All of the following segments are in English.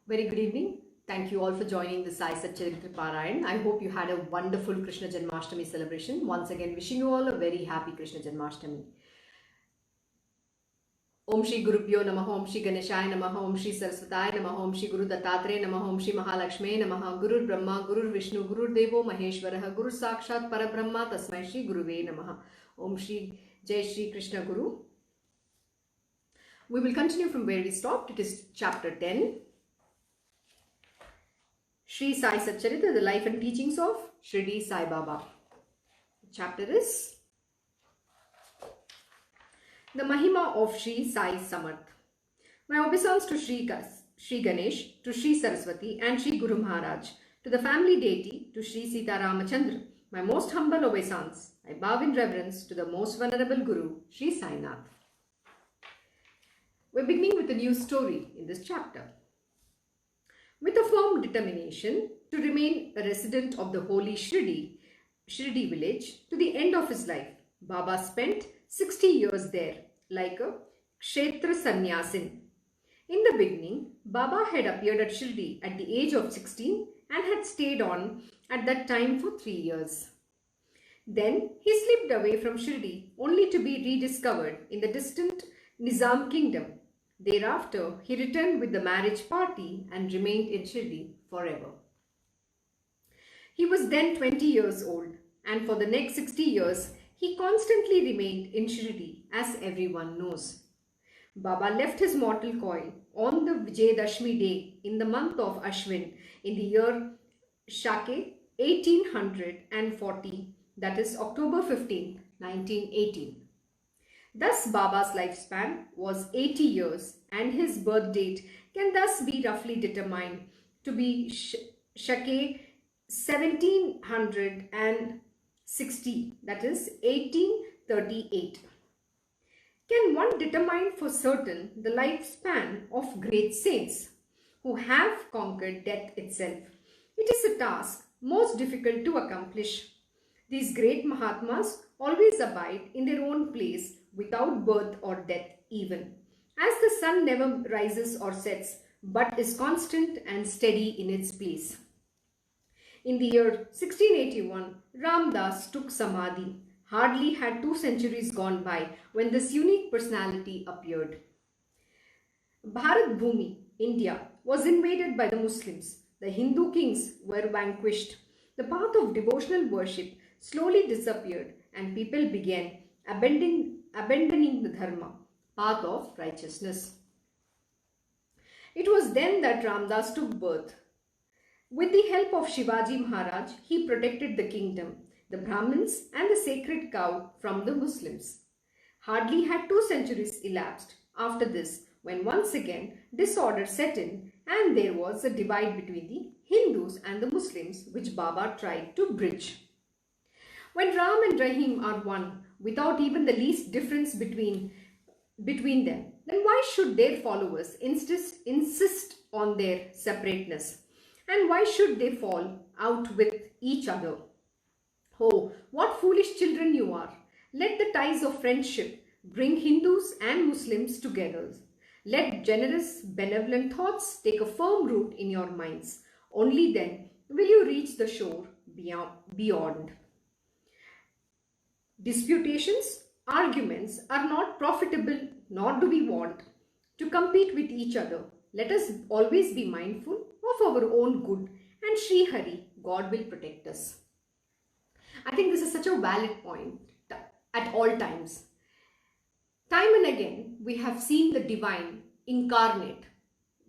Very good evening. Thank you all for joining the Sai Satcharita Parayan. I hope you had a wonderful Krishna Janmashtami celebration. Once again, wishing you all a very happy Krishna Janmashtami. Om Shri Gurubhyo Namaha, Om Shri Ganeshaya Namaha, Om Shri Saraswataya Namaha, Om Shri Guru Dattatreya Namaha, Om Shri Mahalakshmi Namaha, Guru Brahma, Guru Vishnu, Guru Devo Maheshwaraha, Guru Sakshat Parabrahma, Tasmai Shri Guruve Namaha. Om Shri Jai Shri Krishna Guru. We will continue from where we stopped. It is chapter 10. Shri Sai Satcharita, the life and teachings of Shirdi Sai Baba. The chapter is the Mahima of Shri Sai Samarth. My obeisance to Shri Ganesh, to Shri Saraswati and Shri Guru Maharaj, to the family deity, to Shri Sita Ramachandra. My most humble obeisance. I bow in reverence to the most venerable Guru, Shri Sai Nath. We're beginning with a new story in this chapter. With a firm determination to remain a resident of the holy Shirdi village to the end of his life, Baba spent 60 years there like a Kshetra Sannyasin. In the beginning, Baba had appeared at Shirdi at the age of 16 and had stayed on at that time for 3 years. Then he slipped away from Shirdi only to be rediscovered in the distant Nizam kingdom. Thereafter, he returned with the marriage party and remained in Shirdi forever. He was then 20 years old, and for the next 60 years, he constantly remained in Shirdi, as everyone knows. Baba left his mortal coil on the Vijayadashmi day in the month of Ashwin in the year Shake 1840, that is October 15, 1918. Thus, Baba's lifespan was 80 years and his birth date can thus be roughly determined to be Shake 1760, that is 1838. Can one determine for certain the lifespan of great saints who have conquered death itself? It is a task most difficult to accomplish. These great Mahatmas always abide in their own place without birth or death even, as the sun never rises or sets, but is constant and steady in its place. In the year 1681, Ram Das took Samadhi. Hardly had 2 centuries gone by when this unique personality appeared. Bharat Bhumi, India, was invaded by the Muslims. The Hindu kings were vanquished. The path of devotional worship slowly disappeared and people began abandoning the dharma, path of righteousness. It was then that Ramdas took birth. With the help of Shivaji Maharaj, he protected the kingdom, the Brahmins and the sacred cow from the Muslims. Hardly had 2 centuries elapsed after this when once again disorder set in and there was a divide between the Hindus and the Muslims which Baba tried to bridge. When Ram and Rahim are one, without even the least difference between them, then why should their followers insist on their separateness? And why should they fall out with each other? Oh, what foolish children you are! Let the ties of friendship bring Hindus and Muslims together. Let generous, benevolent thoughts take a firm root in your minds. Only then will you reach the shore beyond. Disputations, arguments are not profitable, nor do we want to compete with each other. Let us always be mindful of our own good, and Sri Hari, God will protect us. I think this is such a valid point at all times. Time and again, we have seen the divine incarnate,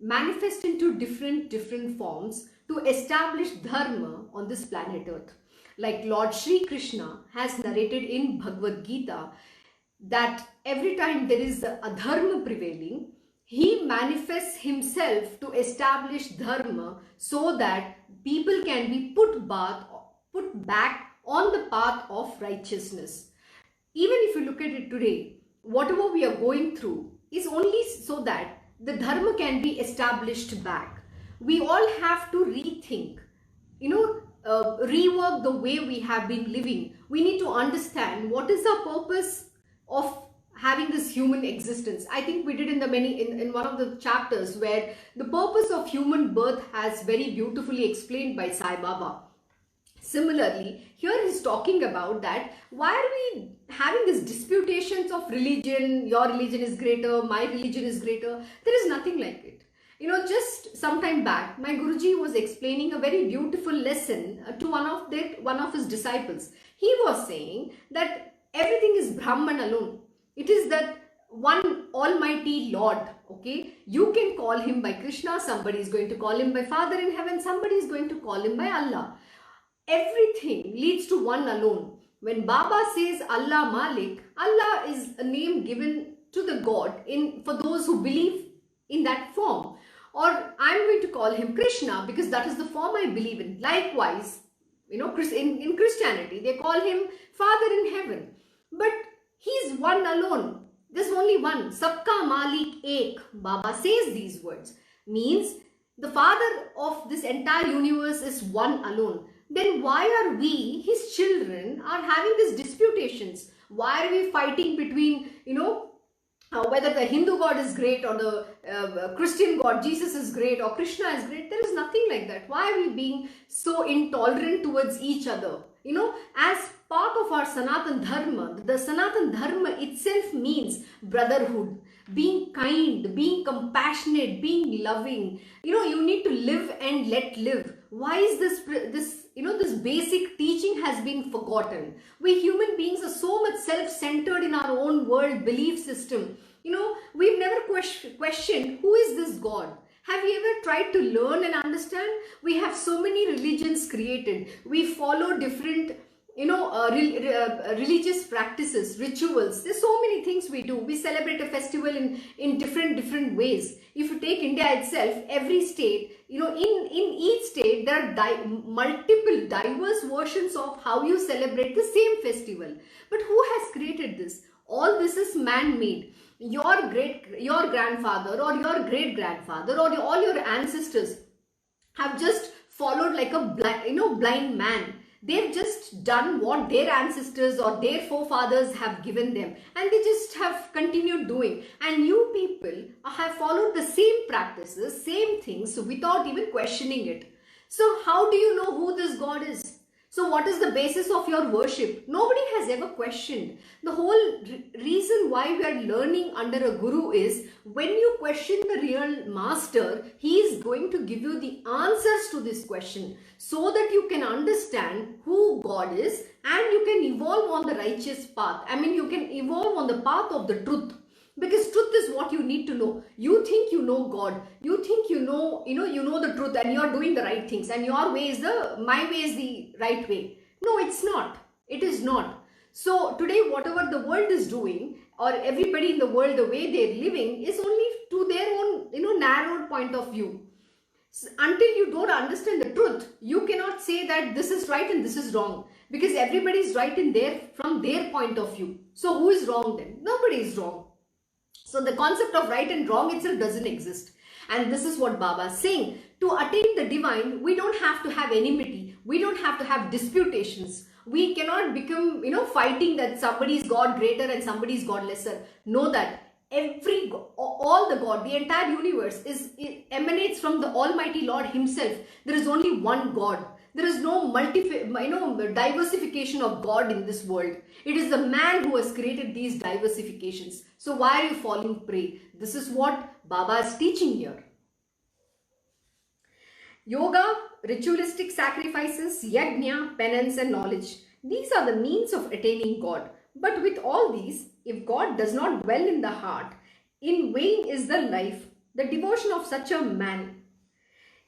manifest into different forms to establish dharma on this planet Earth. Like Lord Shri Krishna has narrated in Bhagavad Gita that every time there is a dharma prevailing, he manifests himself to establish dharma so that people can be put back on the path of righteousness. Even if you look at it today, whatever we are going through is only so that the dharma can be established back. We all have to rethink, rework the way we have been living. We need to understand what is the purpose of having this human existence. I think we did in the in one of the chapters where the purpose of human birth has very beautifully explained by Sai Baba. Similarly, here he's talking about that why are we having these disputations of religion, your religion is greater, my religion is greater. There is nothing like it. You know, just some time back, my Guruji was explaining a very beautiful lesson to one of his disciples. He was saying that everything is Brahman alone. It is that one almighty Lord, okay? You can call him by Krishna, somebody is going to call him by Father in heaven, somebody is going to call him by Allah. Everything leads to one alone. When Baba says Allah Malik, Allah is a name given to the God for those who believe in that form. Or I'm going to call him Krishna because that is the form I believe in. Likewise, you know, in Christianity, they call him Father in heaven. But he's one alone. There's only one. Sabka Malik Ek. Baba says these words. Means the Father of this entire universe is one alone. Then why are we, his children, are having these disputations? Why are we fighting between, you know, whether the Hindu God is great or the Christian God, Jesus is great or Krishna is great? There is nothing like that. Why are we being so intolerant towards each other? You know, as part of our Sanatan Dharma, the Sanatan Dharma itself means brotherhood, being kind, being compassionate, being loving. You know, you need to live and let live. Why is this basic teaching has been forgotten? We human beings are so much self-centered in our own world belief system. You know, we've never questioned who is this God. Have we ever tried to learn and understand? We have so many religions created. We follow different, you know, religious practices, rituals. There's so many things we do. We celebrate a festival in different ways. If you take India itself, every state, you know, in each state, there are multiple diverse versions of how you celebrate the same festival. But who has created this? All this is man-made. Your grandfather or your great-grandfather or all your ancestors have just followed like a blind man. They've just done what their ancestors or their forefathers have given them, and they just have continued doing. And you people have followed the same practices, same things, without even questioning it. So how do you know who this God is? So what is the basis of your worship? Nobody has ever questioned. The whole reason why we are learning under a guru is when you question the real master, he is going to give you the answers to this question so that you can understand who God is and you can evolve on the righteous path. I mean, you can evolve on the path of the truth. Because truth is what you need to know. You think you know God. You think you know the truth and you're doing the right things. And your way is my way is the right way. No, it's not. It is not. So today, whatever the world is doing or everybody in the world, the way they're living is only to their own, narrowed point of view. So until you don't understand the truth, you cannot say that this is right and this is wrong. Because everybody is right from their point of view. So who is wrong then? Nobody is wrong. So the concept of right and wrong itself doesn't exist. And this is what Baba is saying. To attain the divine, we don't have to have enmity. We don't have to have disputations. We cannot become, fighting that somebody is God greater and somebody is God lesser. Know that all the God, the entire universe it emanates from the Almighty Lord himself. There is only one God. There is no diversification of God in this world. It is the man who has created these diversifications. So why are you falling prey? This is what Baba is teaching here. Yoga, ritualistic sacrifices, yajna, penance and knowledge. These are the means of attaining God. But with all these, if God does not dwell in the heart, in vain is the life, the devotion of such a man.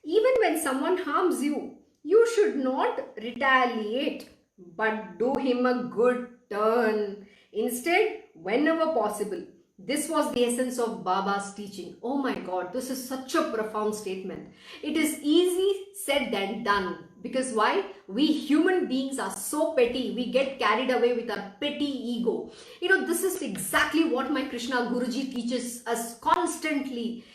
Even when someone harms you, you should not retaliate, but do him a good turn. Instead, whenever possible. This was the essence of Baba's teaching. Oh my God, this is such a profound statement. It is easy said than done. Because why? We human beings are so petty. We get carried away with our petty ego. This is exactly what my Krishna Guruji teaches us constantly.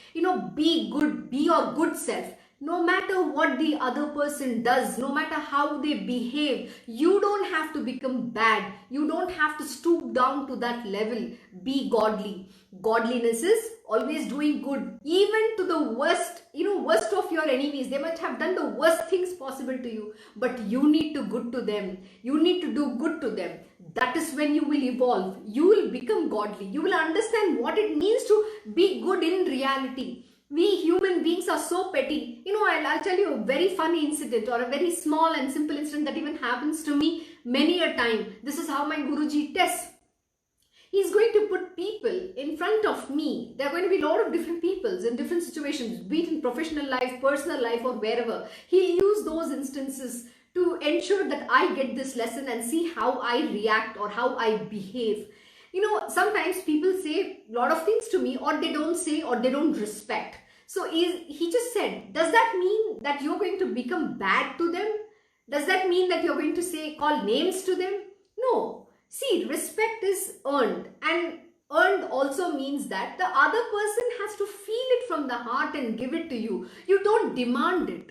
Be good, be your good self. No matter what the other person does, no matter how they behave, you don't have to become bad. You don't have to stoop down to that level. Be godly. Godliness is always doing good, even to the worst, worst of your enemies. They might have done the worst things possible to you, but you need to good to them. You need to do good to them. That is when you will evolve. You will become godly. You will understand what it means to be good in reality. We human beings are so petty. I'll tell you a very funny incident, or a very small and simple incident that even happens to me many a time. This is how my Guruji tests. He's going to put people in front of me. There are going to be a lot of different peoples in different situations, be it in professional life, personal life, or wherever. He'll use those instances to ensure that I get this lesson and see how I react or how I behave. Sometimes people say a lot of things to me, or they don't say, or they don't respect. So he just said, does that mean that you're going to become bad to them? Does that mean that you're going to call names to them? No. See, respect is earned, and earned also means that the other person has to feel it from the heart and give it to you. You don't demand it.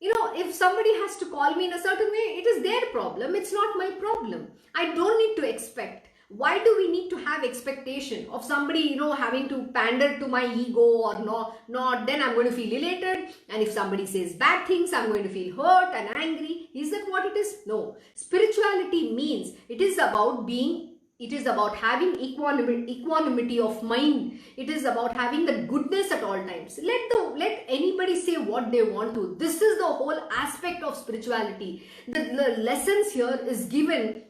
If somebody has to call me in a certain way, it is their problem. It's not my problem. I don't need to expect. Why do we need to have expectation of somebody, having to pander to my ego or not? Then I'm going to feel elated. And if somebody says bad things, I'm going to feel hurt and angry. Is that what it is? No. Spirituality means it is about having equanimity of mind. It is about having the goodness at all times. Let anybody say what they want to. This is the whole aspect of spirituality. The lessons here is given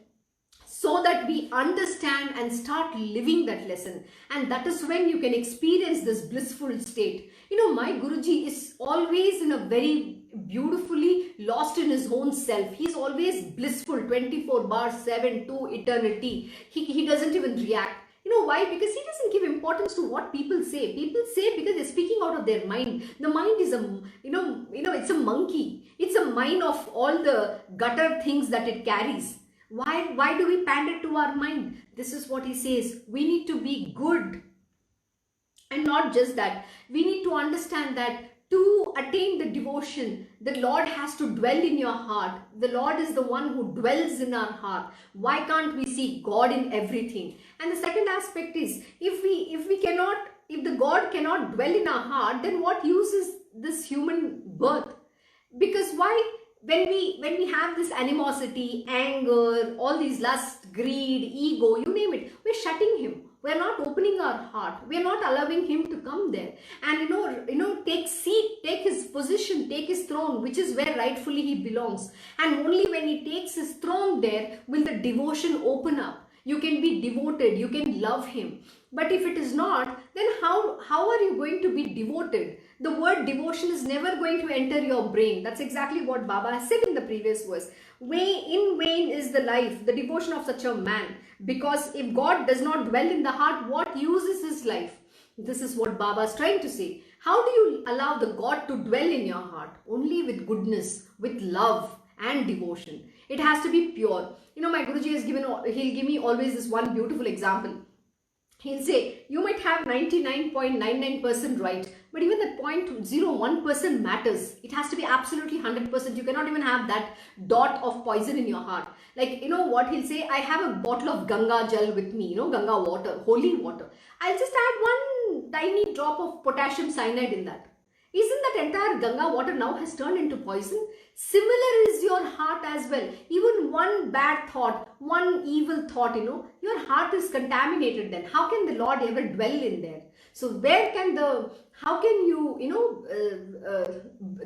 so that we understand and start living that lesson. And that is when you can experience this blissful state. My Guruji is always in a very beautifully lost in his own self. He's always blissful 24/7 to eternity. He doesn't even react. Why? Because he doesn't give importance to what people say. People say because they're speaking out of their mind. The mind is it's a monkey. It's a mine of all the gutter things that it carries. Why do we pander to our mind? This is what he says. We need to be good. And not just that. We need to understand that to attain the devotion, the Lord has to dwell in your heart. The Lord is the one who dwells in our heart. Why can't we see God in everything? And the second aspect is, if the God cannot dwell in our heart, then what use is this human birth? Because why? When we have this animosity, anger, all these lust, greed, ego, you name it, we're shutting him. We're not opening our heart. We're not allowing him to come there and take seat, take his position, take his throne, which is where rightfully he belongs. And only when he takes his throne there will the devotion open up. You can be devoted, you can love him. But if it is not, then how are you going to be devoted? The word devotion is never going to enter your brain. That's exactly what Baba has said in the previous verse. In vain is the life, the devotion of such a man. Because if God does not dwell in the heart, what use is his life? This is what Baba is trying to say. How do you allow the God to dwell in your heart? Only with goodness, with love and devotion. It has to be pure. My Guruji he'll give me always this one beautiful example. He'll say, you might have 99.99% right, but even that 0.01% matters. It has to be absolutely 100%. You cannot even have that dot of poison in your heart. Like, what he'll say, I have a bottle of Ganga Jal with me, Ganga water, holy water. I'll just add one tiny drop of potassium cyanide in that. Isn't that entire Ganga water now has turned into poison? Similar is your heart as well. Even one bad thought, one evil thought, your heart is contaminated then. How can the Lord ever dwell in there? So how can you,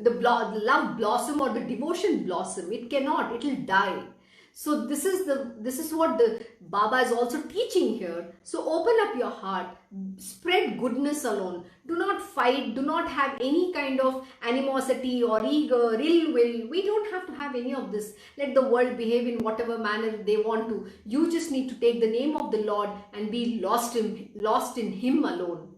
the love blossom or the devotion blossom? It cannot, it will die. So this is what the Baba is also teaching here. So open up your heart, spread goodness alone. Do not fight, do not have any kind of animosity or ego, ill will. We don't have to have any of this. Let the world behave in whatever manner they want to. You just need to take the name of the Lord and be lost in him alone.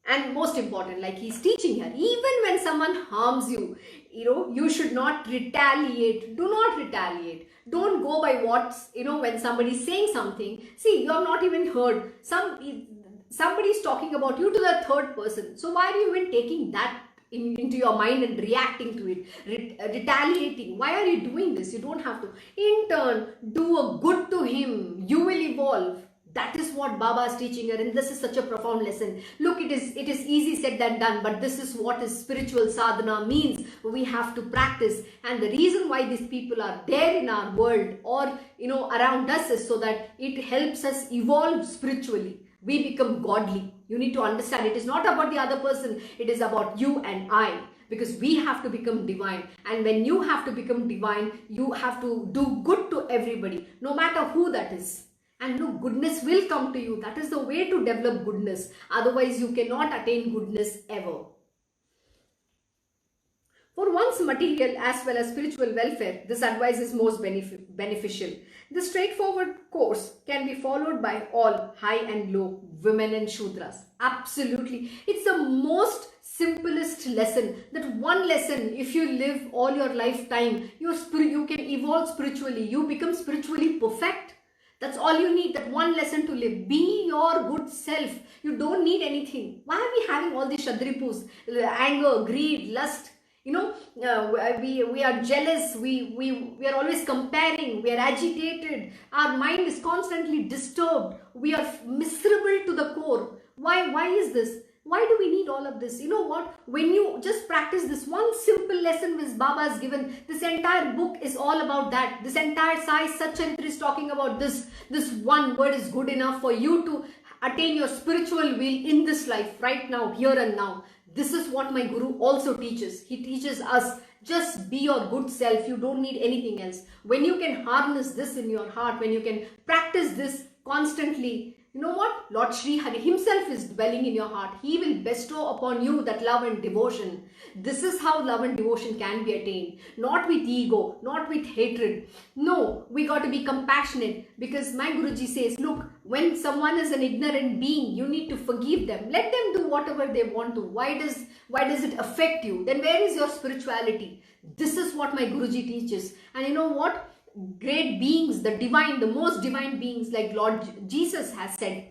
And most important, like he's teaching here, even when someone harms you, you should not retaliate. Do not retaliate. Don't go by what's, when somebody's saying something. See, you have not even heard. Somebody's talking about you to the third person. So why are you even taking that into your mind and reacting to it, retaliating. Why are you doing this? You don't have to. In turn, do a good to him. You will evolve. That is what Baba is teaching her, and this is such a profound lesson. Look, it is easy said than done, but this is what is spiritual sadhana means. We have to practice, and the reason why these people are there in our world or around us is so that it helps us evolve spiritually. We become godly. You need to understand, it is not about the other person, it is about you and I. Because we have to become divine, and when you have to become divine, you have to do good to everybody, no matter who that is. And look, goodness will come to you. That is the way to develop goodness. Otherwise, you cannot attain goodness ever. For one's material as well as spiritual welfare, this advice is most beneficial. This straightforward course can be followed by all, high and low, women and Shudras. Absolutely. It's the most simplest lesson. That one lesson, if you live all your lifetime, you can evolve spiritually. You become spiritually perfect. That's all you need, that one lesson to live. Be your good self. You don't need anything. Why are we having all these shadripus? Anger, greed, lust. We are jealous. We are always comparing. We are agitated. Our mind is constantly disturbed. We are miserable to the core. Why is this? Why do we need all of this? You know what? When you just practice this one simple lesson which Baba has given, this entire book is all about that. This entire Sai Satcharita is talking about this. This one word is good enough for you to attain your spiritual will in this life, right now, here and now. This is what my Guru also teaches. He teaches us, just be your good self. You don't need anything else. When you can harness this in your heart, when you can practice this constantly, you know what? Lord Shri Hari himself is dwelling in your heart. He will bestow upon you that love and devotion. This is how love and devotion can be attained. Not with ego, not with hatred. No, we got to be compassionate, because my Guruji says, look, when someone is an ignorant being, you need to forgive them. Let them do whatever they want to. Why does it affect you? Then where is your spirituality? This is what my Guruji teaches. And you know what? Great beings, the divine, the most divine beings, like Lord Jesus has said,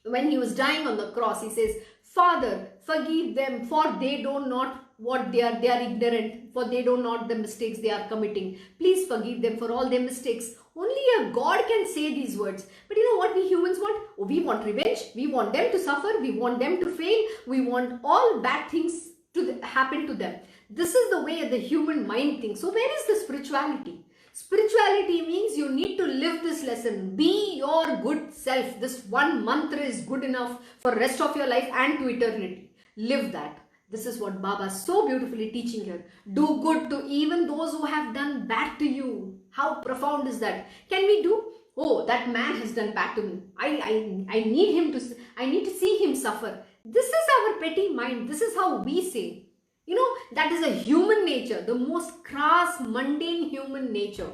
when he was dying on the cross, he says, Father, forgive them, for they don't know what they are ignorant, for they don't know the mistakes they are committing. Please forgive them for all their mistakes. Only a God can say these words. But you know what we humans want? Oh, we want revenge. We want them to suffer. We want them to fail. We want all bad things to happen to them. This is the way the human mind thinks. So where is the spirituality? Spirituality means you need to live this lesson. Be your good self. This one mantra is good enough for the rest of your life and to eternity. Live that. This is what Baba is so beautifully teaching here. Do good to even those who have done bad to you. How profound is that? Can we do? Oh, that man has done bad to me. I need to see him suffer. This is our petty mind. This is how we say. You know, that is a human nature, the most crass, mundane human nature.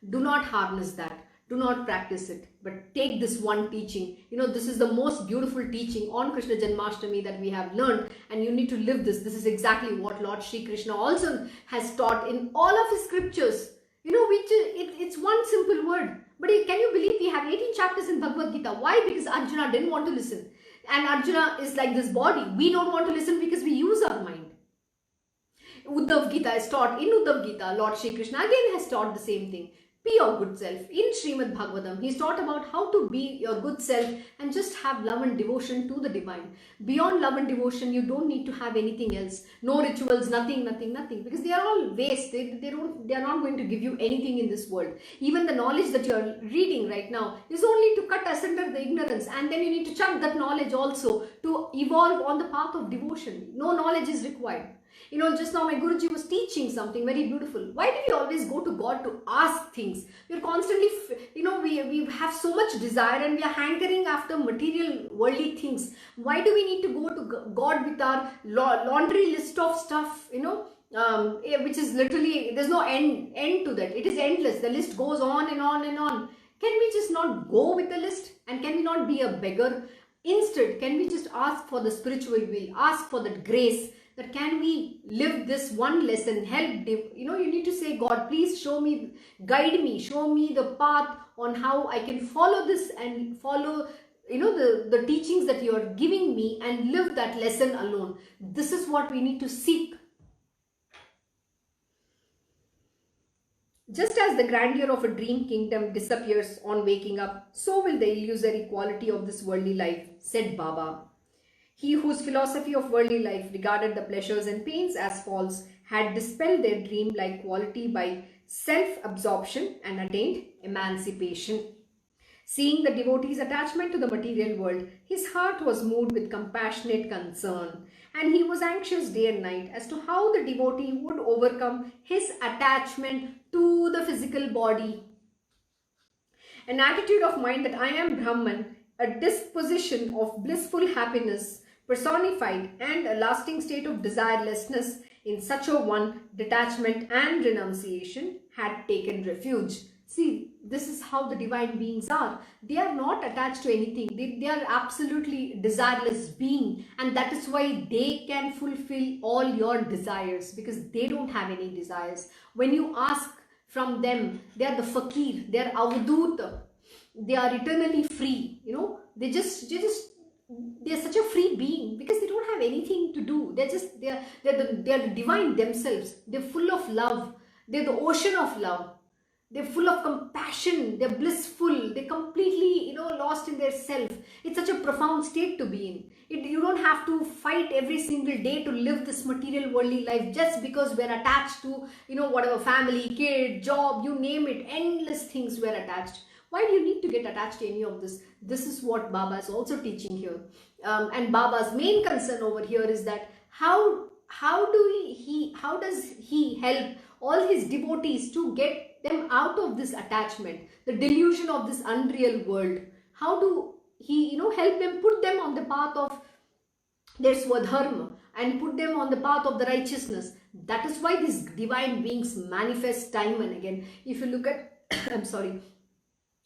Do not harness that. Do not practice it. But take this one teaching. You know, this is the most beautiful teaching on Krishna Janmashtami that we have learned. And you need to live this. This is exactly what Lord Shri Krishna also has taught in all of his scriptures. You know, it's one simple word. But can you believe we have 18 chapters in Bhagavad Gita? Why? Because Arjuna didn't want to listen. And Arjuna is like this body. We don't want to listen because we use our mind. Uddhav Gita is taught, in Uddhav Gita, Lord Shri Krishna again has taught the same thing. Be your good self. In Srimad Bhagavatam, he's taught about how to be your good self and just have love and devotion to the divine. Beyond love and devotion, you don't need to have anything else. No rituals, nothing. Because they are all waste. They are not going to give you anything in this world. Even the knowledge that you are reading right now is only to cut asunder the ignorance. And then you need to chunk that knowledge also to evolve on the path of devotion. No knowledge is required. You know, just now my Guruji was teaching something very beautiful. Why do we always go to God to ask things? We're constantly, you know, we have so much desire and we are hankering after material, worldly things. Why do we need to go to God with our laundry list of stuff, you know, which is literally, there's no end to that. It is endless. The list goes on and on and on. Can we just not go with the list? And can we not be a beggar? Instead, can we just ask for the spiritual will, ask for that grace, that can we live this one lesson, help, you know, you need to say, God, please show me, guide me, show me the path on how I can follow this and follow, the teachings that you are giving me and live that lesson alone. This is what we need to seek. Just as the grandeur of a dream kingdom disappears on waking up, so will the illusory quality of this worldly life, said Baba. He whose philosophy of worldly life regarded the pleasures and pains as false had dispelled their dream-like quality by self-absorption and attained emancipation. Seeing the devotee's attachment to the material world, his heart was moved with compassionate concern, and he was anxious day and night as to how the devotee would overcome his attachment to the physical body. An attitude of mind that I am Brahman, a disposition of blissful happiness personified, and a lasting state of desirelessness, in such a one, detachment and renunciation had taken refuge. See, this is how the divine beings are. They are not attached to anything. They are absolutely desireless being, and that is why they can fulfill all your desires, because they don't have any desires. When you ask from them, they are the fakir, they are avadut, they are eternally free. They are such a free being because they don't have anything to do. They are the divine themselves. They're full of love. They're the ocean of love. They're full of compassion. They're blissful. They're completely, lost in their self. It's such a profound state to be in. You don't have to fight every single day to live this material worldly life just because we're attached to, whatever, family, kid, job, you name it. Endless things we're attached. Why do you need to get attached to any of this? This is what Baba is also teaching here. And Baba's main concern over here is that how does he help all his devotees to get them out of this attachment, the delusion of this unreal world? How do he, help them, put them on the path of their swadharma and put them on the path of the righteousness? That is why these divine beings manifest time and again. If you look at,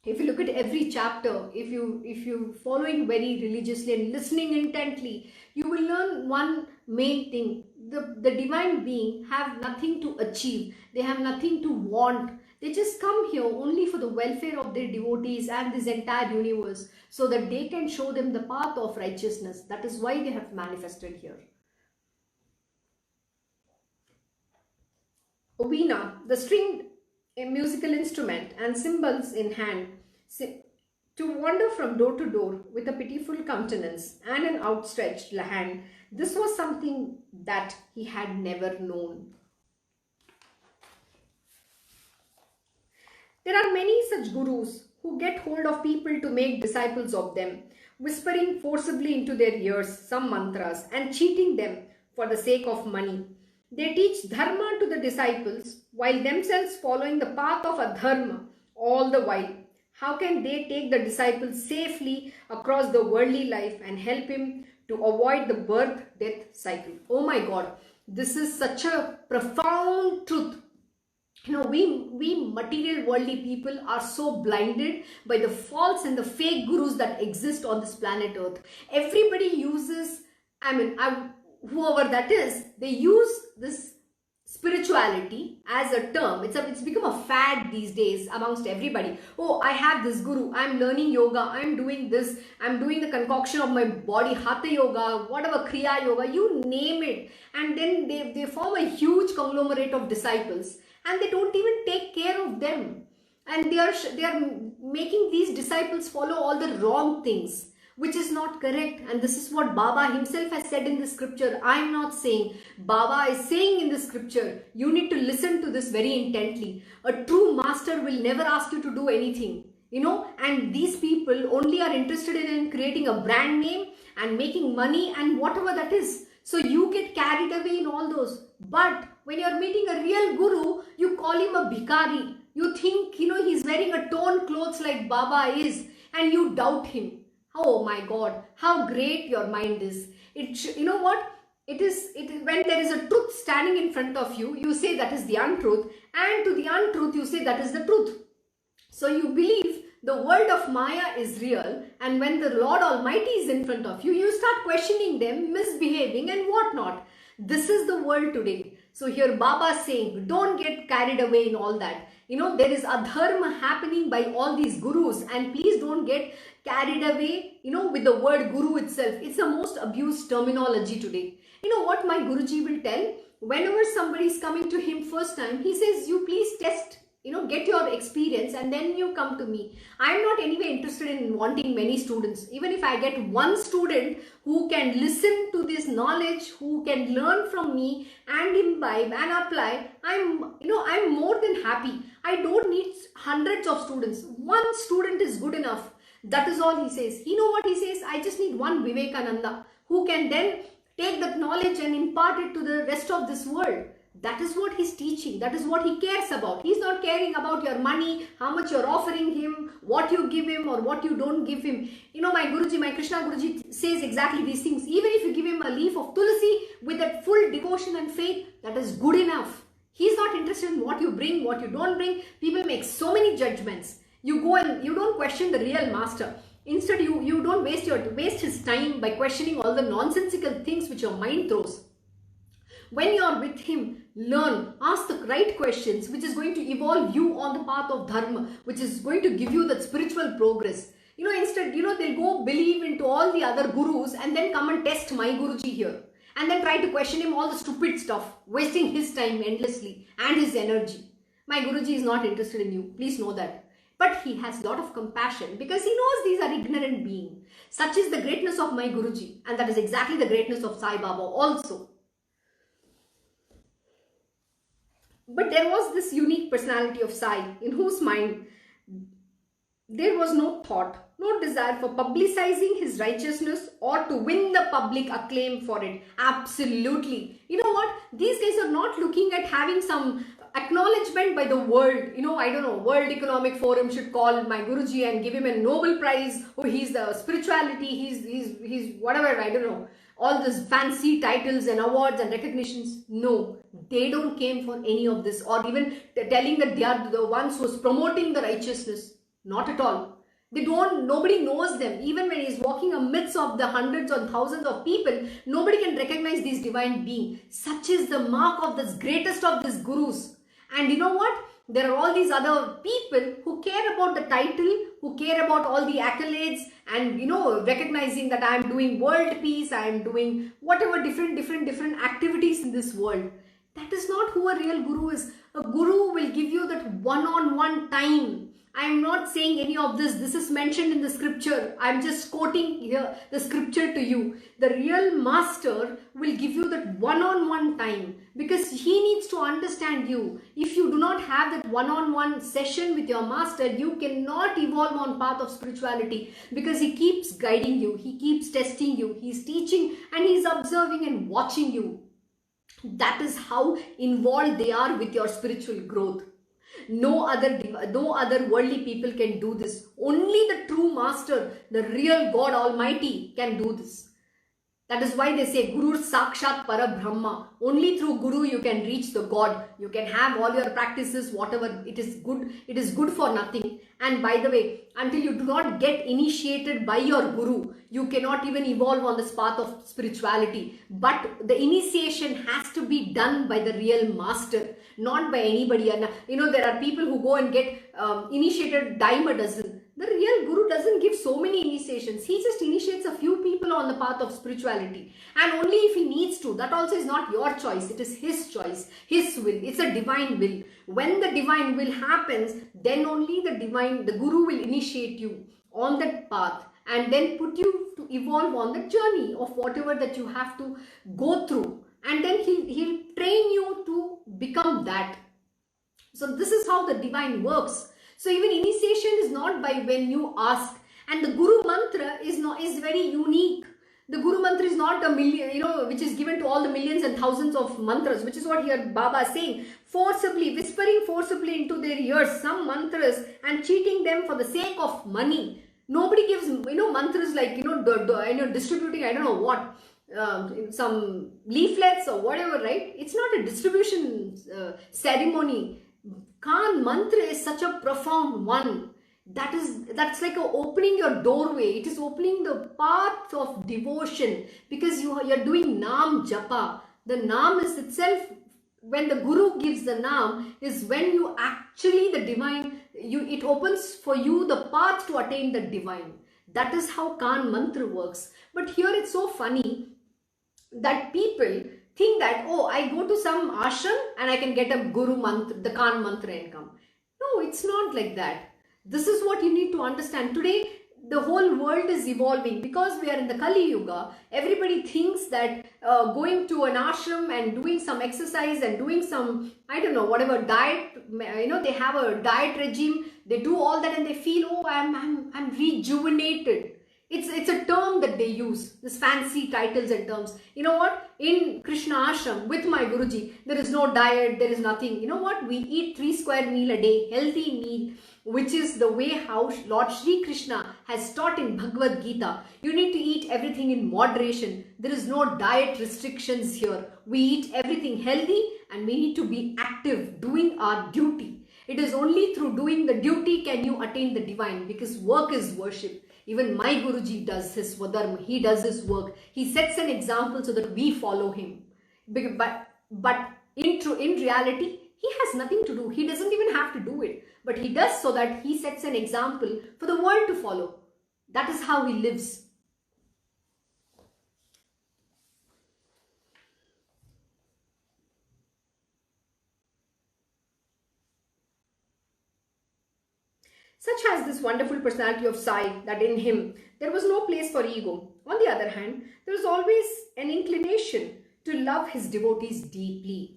if you look at every chapter, if you following very religiously and listening intently, you will learn one main thing. The divine being have nothing to achieve. They have nothing to want. They just come here only for the welfare of their devotees and this entire universe, so that they can show them the path of righteousness. That is why they have manifested here. Veena, the stringed a musical instrument and cymbals in hand, to wander from door to door with a pitiful countenance and an outstretched hand. This was something that he had never known. There are many such gurus who get hold of people to make disciples of them, whispering forcibly into their ears some mantras and cheating them for the sake of money. They teach dharma to the disciples while themselves following the path of adharma all the while. How can they take the disciple safely across the worldly life and help him to avoid the birth-death cycle? Oh my God, this is such a profound truth. We material worldly people are so blinded by the false and the fake gurus that exist on this planet Earth. Everybody uses, whoever that is, they use this spirituality as a term. It's become a fad these days amongst everybody. Oh, I have this guru, I'm learning yoga, I'm doing this, I'm doing the concoction of my body, hatha yoga, whatever, kriya yoga, you name it. And then they form a huge conglomerate of disciples, and they don't even take care of them. And they are making these disciples follow all the wrong things, which is not correct. And this is what Baba himself has said in the scripture. I am not saying. Baba is saying in the scripture. You need to listen to this very intently. A true master will never ask you to do anything. And these people only are interested in creating a brand name and making money and whatever that is. So you get carried away in all those. But when you are meeting a real guru, you call him a bhikari. You think, he's wearing a torn clothes like Baba is, and you doubt him. Oh my God, how great your mind is. You know what? It is when there is a truth standing in front of you, you say that is the untruth, and to the untruth you say that is the truth. So you believe the world of Maya is real, and when the Lord Almighty is in front of you, you start questioning them, misbehaving and whatnot. This is the world today. So here Baba is saying, don't get carried away in all that. There is adharma happening by all these gurus, and please don't get carried away, with the word guru itself. It's the most abused terminology today. You know what my Guruji will tell? Whenever somebody is coming to him first time, he says, you please test, get your experience and then you come to me. I'm not anyway interested in wanting many students. Even if I get one student who can listen to this knowledge, who can learn from me and imbibe and apply, I'm more than happy. I don't need hundreds of students. One student is good enough. That is all he says. You know what he says? I just need one Vivekananda who can then take that knowledge and impart it to the rest of this world. That is what he's teaching. That is what he cares about. He's not caring about your money, how much you're offering him, what you give him or what you don't give him. My Guruji, my Krishna Guruji says exactly these things. Even if you give him a leaf of tulsi with that full devotion and faith, that is good enough. He's not interested in what you bring, what you don't bring. People make so many judgments. You go and you don't question the real master. Instead, you don't waste his time by questioning all the nonsensical things which your mind throws. When you are with him, learn, ask the right questions, which is going to evolve you on the path of dharma, which is going to give you that spiritual progress. Instead, they'll go believe into all the other gurus and then come and test my Guruji here. And then try to question him all the stupid stuff, wasting his time endlessly and his energy. My Guruji is not interested in you. Please know that. But he has a lot of compassion because he knows these are ignorant beings. Such is the greatness of my Guruji, and that is exactly the greatness of Sai Baba also. But there was this unique personality of Sai in whose mind there was no thought, no desire for publicizing his righteousness or to win the public acclaim for it. Absolutely. You know what? These guys are not looking at having some acknowledgement by the world. I don't know, World Economic Forum should call my Guruji and give him a Nobel Prize. Oh, he's the spirituality, he's whatever, I don't know. All these fancy titles and awards and recognitions. No, they don't came for any of this, or even telling that they are the ones who's promoting the righteousness. Not at all. Nobody knows them. Even when he's walking amidst of the hundreds or thousands of people, nobody can recognize this divine being. Such is the mark of this greatest of these gurus. And you know what? There are all these other people who care about the title, who care about all the accolades and, recognizing that I am doing world peace, I am doing whatever different activities in this world. That is not who a real guru is. A guru will give you that one-on-one time. I am not saying any of this. This is mentioned in the scripture. I am just quoting here the scripture to you. The real master will give you that one-on-one time because he needs to understand you. If you do not have that one-on-one session with your master, you cannot evolve on path of spirituality because he keeps guiding you. He keeps testing you. He's teaching and he's observing and watching you. That is how involved they are with your spiritual growth. No other worldly people can do this. Only the true master, the real God Almighty can do this. That is why they say Guru Sakshat Parabrahma. Only through Guru you can reach the God. You can have all your practices, whatever. It is good for nothing. And by the way, until you do not get initiated by your Guru, you cannot even evolve on this path of spirituality. But the initiation has to be done by the real master, not by anybody. And there are people who go and get initiated dime a dozen. The real Guru doesn't give so many initiations. He just initiates a few people on the path of spirituality. And only if he needs to. That also is not your choice. It is his choice, his will. It's a divine will. When the divine will happens, then only the Guru will initiate you on that path and then put you to evolve on the journey of whatever that you have to go through. And then he'll train you to become that. So this is how the divine works. So even initiation is not by when you ask. And the Guru mantra is very unique. The Guru mantra is not a million, which is given to all the millions and thousands of mantras, which is what here Baba is saying. Whispering forcibly into their ears some mantras and cheating them for the sake of money. Nobody gives, mantras like, distributing, I don't know what, some leaflets or whatever, right? It's not a distribution ceremony. Khan mantra is such a profound one. That's like opening your doorway. It is opening the path of devotion because you're doing Nam Japa. The Nam is itself when the Guru gives the naam is when you actually the divine, it opens for you the path to attain the divine. That is how Kan mantra works. But here it's so funny that people think that, oh, I go to some ashram and I can get a Guru mantra, the Kan mantra income. No, it's not like that. This is what you need to understand. Today, the whole world is evolving because we are in the Kali Yuga. Everybody thinks that going to an ashram and doing some exercise and doing some, I don't know, whatever diet, they have a diet regime. They do all that and they feel, oh, I'm rejuvenated. It's a term that they use, this fancy titles and terms. You know what? In Krishna Ashram with my Guruji, there is no diet, there is nothing. You know what? We eat 3 square meal a day, healthy meal, which is the way how Lord Shri Krishna has taught in Bhagavad Gita. You need to eat everything in moderation. There is no diet restrictions here. We eat everything healthy and we need to be active, doing our duty. It is only through doing the duty can you attain the divine, because work is worship. Even my Guruji does his swadharma. He does his work. He sets an example so that we follow him. But in reality, he has nothing to do. He doesn't even have to do it. But he does so that he sets an example for the world to follow. That is how he lives. Such has this wonderful personality of Sai that in him there was no place for ego. On the other hand, there was always an inclination to love his devotees deeply.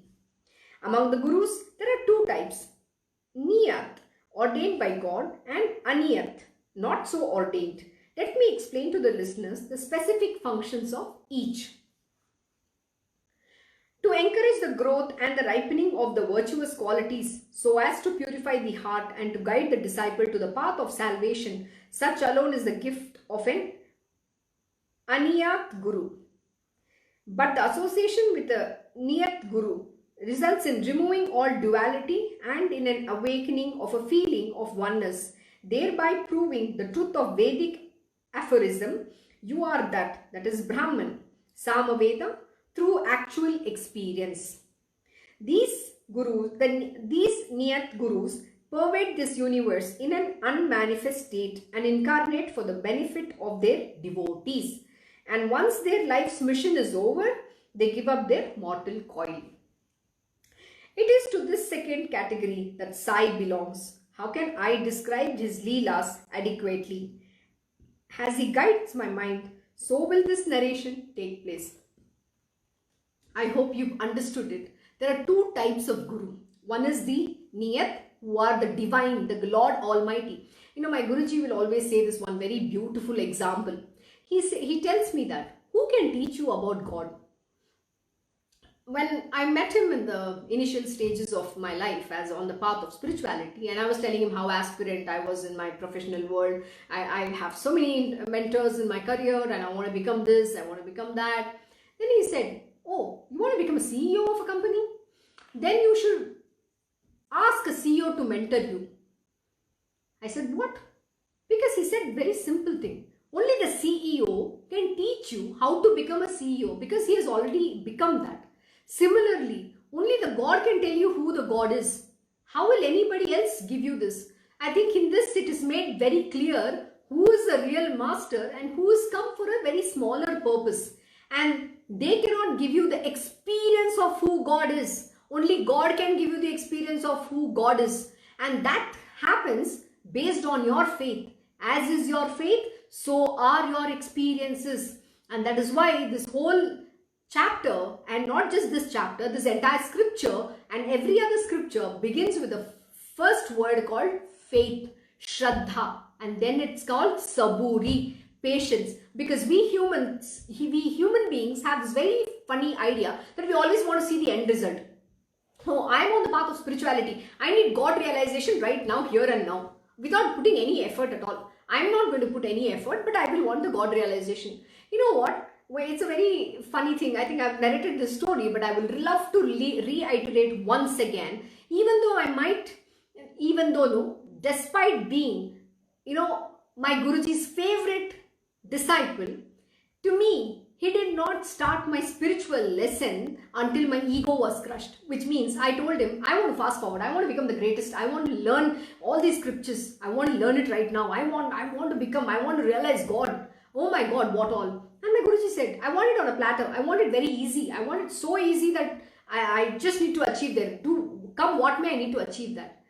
Among the Gurus, there are 2 types. Niyat, ordained by God, and Aniyat, not so ordained. Let me explain to the listeners the specific functions of each. To encourage the growth and the ripening of the virtuous qualities so as to purify the heart and to guide the disciple to the path of salvation, such alone is the gift of an Aniyat Guru. But the association with a Niyat Guru results in removing all duality and in an awakening of a feeling of oneness, thereby proving the truth of Vedic aphorism, you are that is Brahman, Samaveda, through actual experience. These Niyat Gurus pervade this universe in an unmanifest state and incarnate for the benefit of their devotees. And once their life's mission is over, they give up their mortal coil. It is to this second category that Sai belongs. How can I describe his Leelas adequately? As he guides my mind, so will this narration take place. I hope you've understood it. There are 2 types of Guru. One is the Niyat, who are the divine, the Lord Almighty. My Guruji will always say this one very beautiful example. He tells me that, who can teach you about God? When I met him in the initial stages of my life as on the path of spirituality, and I was telling him how aspirant I was in my professional world. I have so many mentors in my career and I want to become this, I want to become that. Then he said, oh, you want to become a CEO of a company? Then you should ask a CEO to mentor you. I said, what? Because he said very simple thing. Only the CEO can teach you how to become a CEO because he has already become that. Similarly, only the God can tell you who the God is. How will anybody else give you this? I think in this it is made very clear who is the real master and who has come for a very smaller purpose. And they cannot give you the experience of who God is. Only God can give you the experience of who God is. And that happens based on your faith. As is your faith, so are your experiences. And that is why this whole chapter, and not just this chapter, this entire scripture and every other scripture begins with the first word called faith, Shraddha. And then it's called Saburi, patience. Because we human beings have this very funny idea that we always want to see the end result. Oh, I'm on the path of spirituality. I need God realization right now, here and now, without putting any effort at all. I'm not going to put any effort, but I will want the God realization. You know what? Well, it's a very funny thing. I think I've narrated this story, but I will love to reiterate once again. Despite being, my Guruji's favorite disciple, to me, he did not start my spiritual lesson until my ego was crushed, which means I told him, I want to fast forward. I want to become the greatest. I want to learn all these scriptures. I want to learn it right now. I want to realize God. Oh my God, what all? And my Guruji said, I want it on a platter. I want it very easy. I want it so easy that I just need to achieve there. Come what may, I need to achieve that.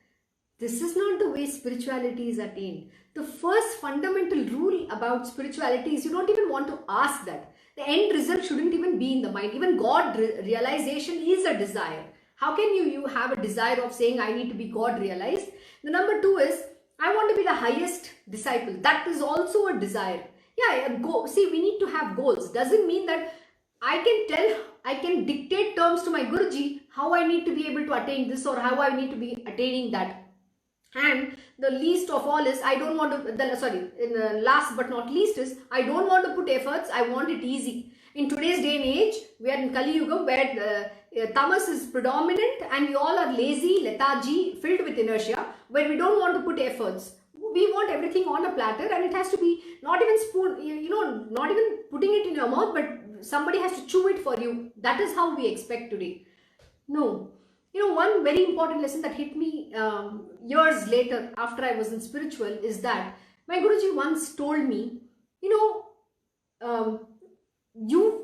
This is not the way spirituality is attained. The first fundamental rule about spirituality is you don't even want to ask that. The end result shouldn't even be in the mind. Even God realization is a desire. How can you have a desire of saying I need to be God realized? The number two is I want to be the highest disciple. That is also a desire. Yeah, see, we need to have goals. Doesn't mean that I can dictate terms to my Guruji how I need to be able to attain this or how I need to be attaining that. And the least of all is I don't want to, last but not least is I don't want to put efforts, I want it easy. In today's day and age, we are in Kali Yuga where tamas is predominant and we all are lazy, lethargy, filled with inertia, where we don't want to put efforts. We want everything on a platter and it has to be not even not even putting it in your mouth, but somebody has to chew it for you. That is how we expect today. No. One very important lesson that hit me years later after I was in spiritual is that my Guruji once told me,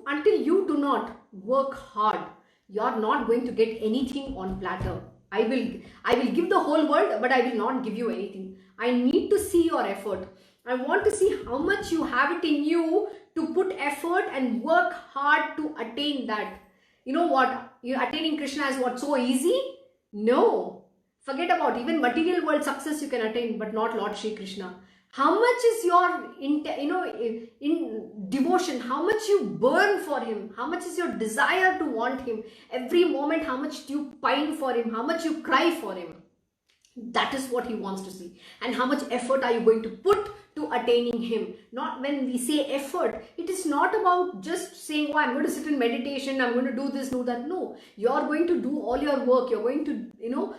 until you do not work hard, you are not going to get anything on platter. I will give the whole world, but I will not give you anything. I need to see your effort. I want to see how much you have it in you to put effort and work hard to attain that. You know what? You attaining Krishna is what, so easy? No. Forget about even material world success you can attain, but not Lord Shri Krishna. How much is your in devotion? How much you burn for him? How much is your desire to want him? Every moment, how much do you pine for him? How much you cry for him? That is what he wants to see. And how much effort are you going to put to attaining him? Not when we say effort, it is not about just saying, oh, I'm going to sit in meditation, I'm going to do this, do that. No, you're going to do all your work. You're going to,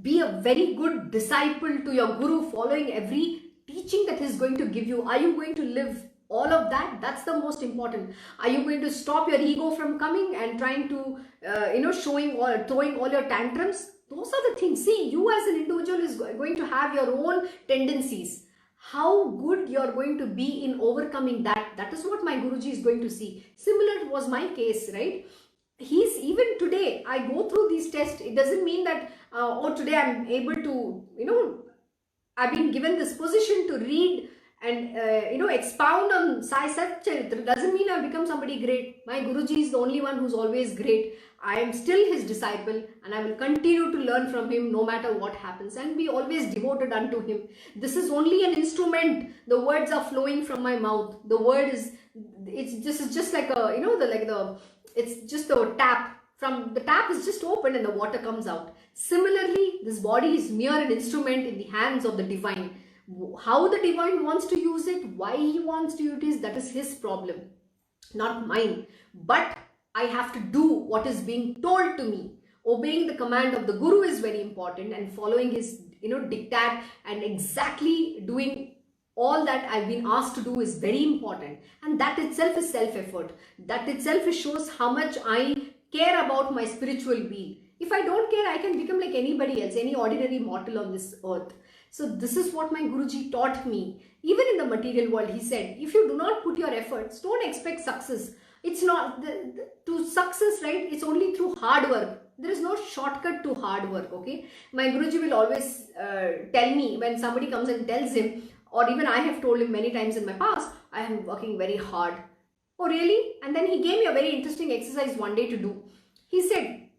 be a very good disciple to your Guru, following every teaching that he's going to give you. Are you going to live all of that? That's the most important. Are you going to stop your ego from coming and trying to, showing or throwing all your tantrums? Those are the things. See, you as an individual is going to have your own tendencies. How good you're going to be in overcoming that. That is what my Guruji is going to see. Similar was my case, right? Even today, I go through these tests. It doesn't mean that, today I'm able to, I've been given this position to read and, expound on Sai Satcharita. Doesn't mean I've become somebody great. My Guruji is the only one who's always great. I am still his disciple and I will continue to learn from him no matter what happens and be always devoted unto him. This is only an instrument. The words are flowing from my mouth. The word is, it's just like a, it's just a tap. From the tap is just opened and the water comes out. Similarly, this body is mere an instrument in the hands of the divine. How the divine wants to use it, why he wants to use it, that is his problem, not mine. But I have to do what is being told to me. Obeying the command of the Guru is very important, and following his diktat and exactly doing all that I've been asked to do is very important. And that itself is self-effort. That itself shows how much I care about my spiritual being. If I don't care, I can become like anybody else, any ordinary mortal on this earth. So this is what my Guruji taught me. Even in the material world, he said, if you do not put your efforts, don't expect success. It's not, to success, right? It's only through hard work. There is no shortcut to hard work, okay? My Guruji will always tell me when somebody comes and tells him, or even I have told him many times in my past, I am working very hard. Oh, really? And then he gave me a very interesting exercise one day to do. He said,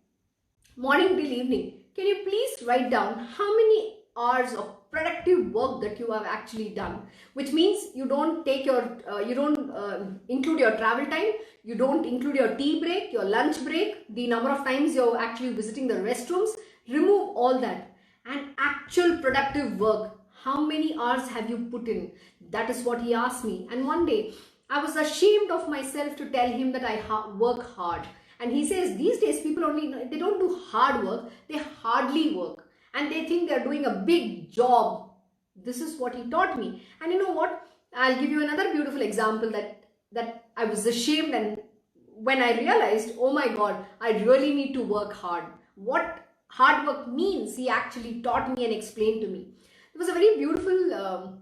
morning till evening, can you please write down how many hours of productive work that you have actually done, which means you don't take your, include your travel time, you don't include your tea break, your lunch break, the number of times you're actually visiting the restrooms, remove all that. And actual productive work, how many hours have you put in? That is what he asked me. And one day, I was ashamed of myself to tell him that I work hard. And he says, these days people they don't do hard work, they hardly work. And they think they're doing a big job. This is what he taught me. And you know what? I'll give you another beautiful example that that I was ashamed, and when I realized, oh my God, I really need to work hard. What hard work means, he actually taught me and explained to me. It was a very beautiful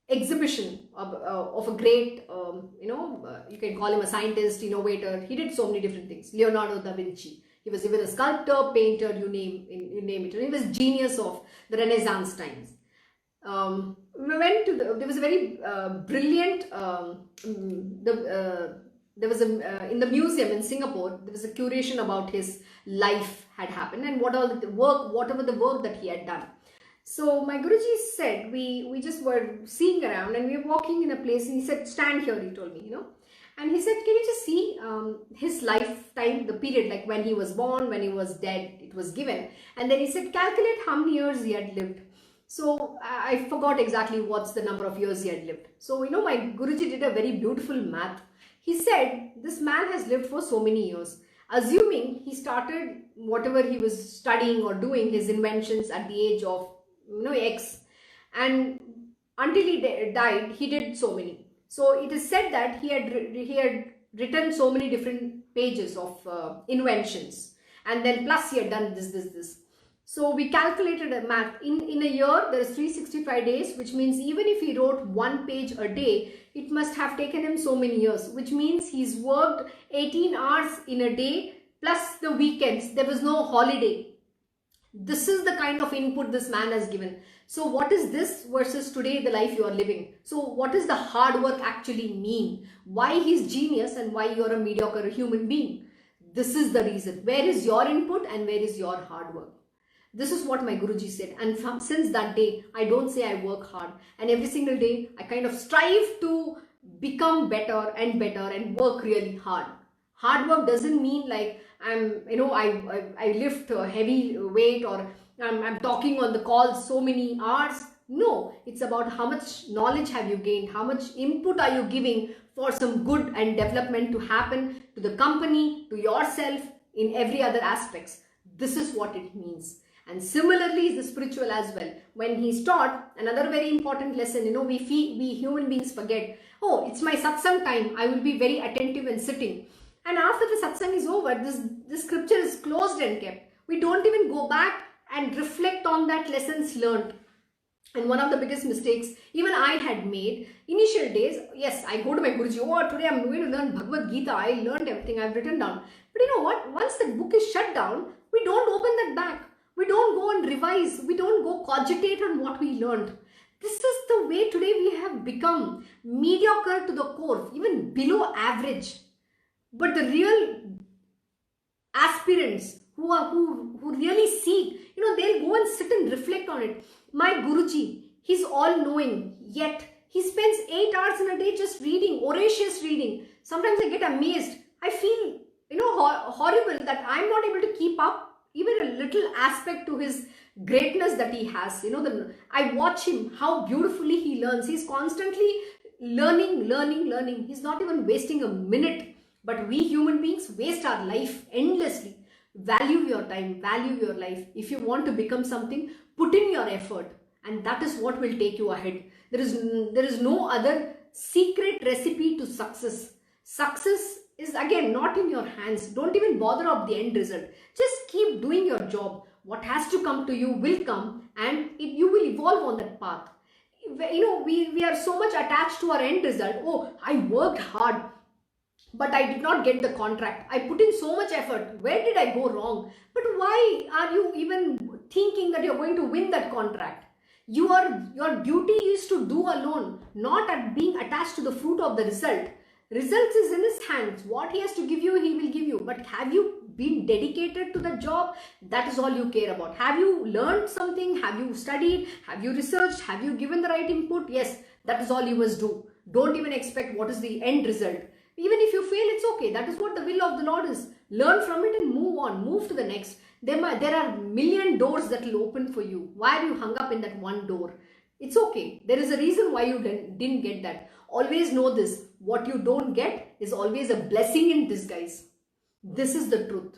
exhibition of a great, you can call him a scientist, innovator. He did so many different things. Leonardo da Vinci. He was even a sculptor, painter, you name it. He was genius of the Renaissance times. We went to there was a very brilliant there was in the museum in Singapore, there was a curation about his life had happened and whatever the work that he had done. So my Guruji said, we just were seeing around and we were walking in a place, and he said, stand here, he told me, and he said, can you just see his lifetime, the period, like when he was born, when he was dead, it was given. And then he said, calculate how many years he had lived. So I forgot exactly what's the number of years he had lived. So, my Guruji did a very beautiful math. He said, this man has lived for so many years. Assuming he started whatever he was studying or doing, his inventions at the age of, X. And until he died, he did so many. So it is said that he had written so many different pages of inventions. And then plus he had done this. So we calculated a math. In a year, there is 365 days, which means even if he wrote one page a day, it must have taken him so many years, which means he's worked 18 hours in a day plus the weekends. There was no holiday. This is the kind of input this man has given. So what is this versus today, the life you are living? So what does the hard work actually mean? Why he's genius and why you're a mediocre human being? This is the reason. Where is your input and where is your hard work? This is what my Guruji said, and since that day, I don't say I work hard, and every single day I kind of strive to become better and work really hard. Hard work doesn't mean like I lift a heavy weight or I'm talking on the call so many hours. No, it's about how much knowledge have you gained, how much input are you giving for some good and development to happen to the company, to yourself, in every other aspects. This is what it means. And similarly is the spiritual as well. When he's taught, another very important lesson, we human beings forget, oh, it's my satsang time, I will be very attentive and sitting. And after the satsang is over, this scripture is closed and kept. We don't even go back and reflect on that lessons learned. And one of the biggest mistakes even I had made, initial days, yes, I go to my Guruji, oh, today I'm going to learn Bhagavad Gita, I learned everything, I've written down. But you know what, once the book is shut down, we don't open that back. We don't go and revise. We don't go cogitate on what we learned. This is the way today we have become mediocre to the core, even below average. But the real aspirants who really seek, they'll go and sit and reflect on it. My Guruji, he's all-knowing, yet he spends 8 hours in a day just reading, voracious reading. Sometimes I get amazed. I feel, horrible that I'm not able to keep up even a little aspect to his greatness that he has. I watch him, how beautifully he learns. He's constantly learning. He's not even wasting a minute. But we human beings waste our life endlessly. Value your time, value your life. If you want to become something, put in your effort. And that is what will take you ahead. There is no other secret recipe to success. Success is again not in your hands. Don't even bother of the end result. Just keep doing your job. What has to come to you will come, and you will evolve on that path. We are so much attached to our end result. Oh, I worked hard, but I did not get the contract. I put in so much effort. Where did I go wrong? But why are you even thinking that you're going to win that contract? Your duty is to do alone, not at being attached to the fruit of the result. Results is in his hands. What he has to give you, he will give you. But have you been dedicated to the job? That is all you care about. Have you learned something? Have you studied? Have you researched? Have you given the right input? Yes, that is all you must do. Don't even expect what is the end result. Even if you fail, it's okay. That is what the will of the Lord is. Learn from it and move on. Move to the next. There are a million doors that will open for you. Why are you hung up in that one door? It's okay. There is a reason why you didn't get that. Always know this. What you don't get is always a blessing in disguise. This is the truth.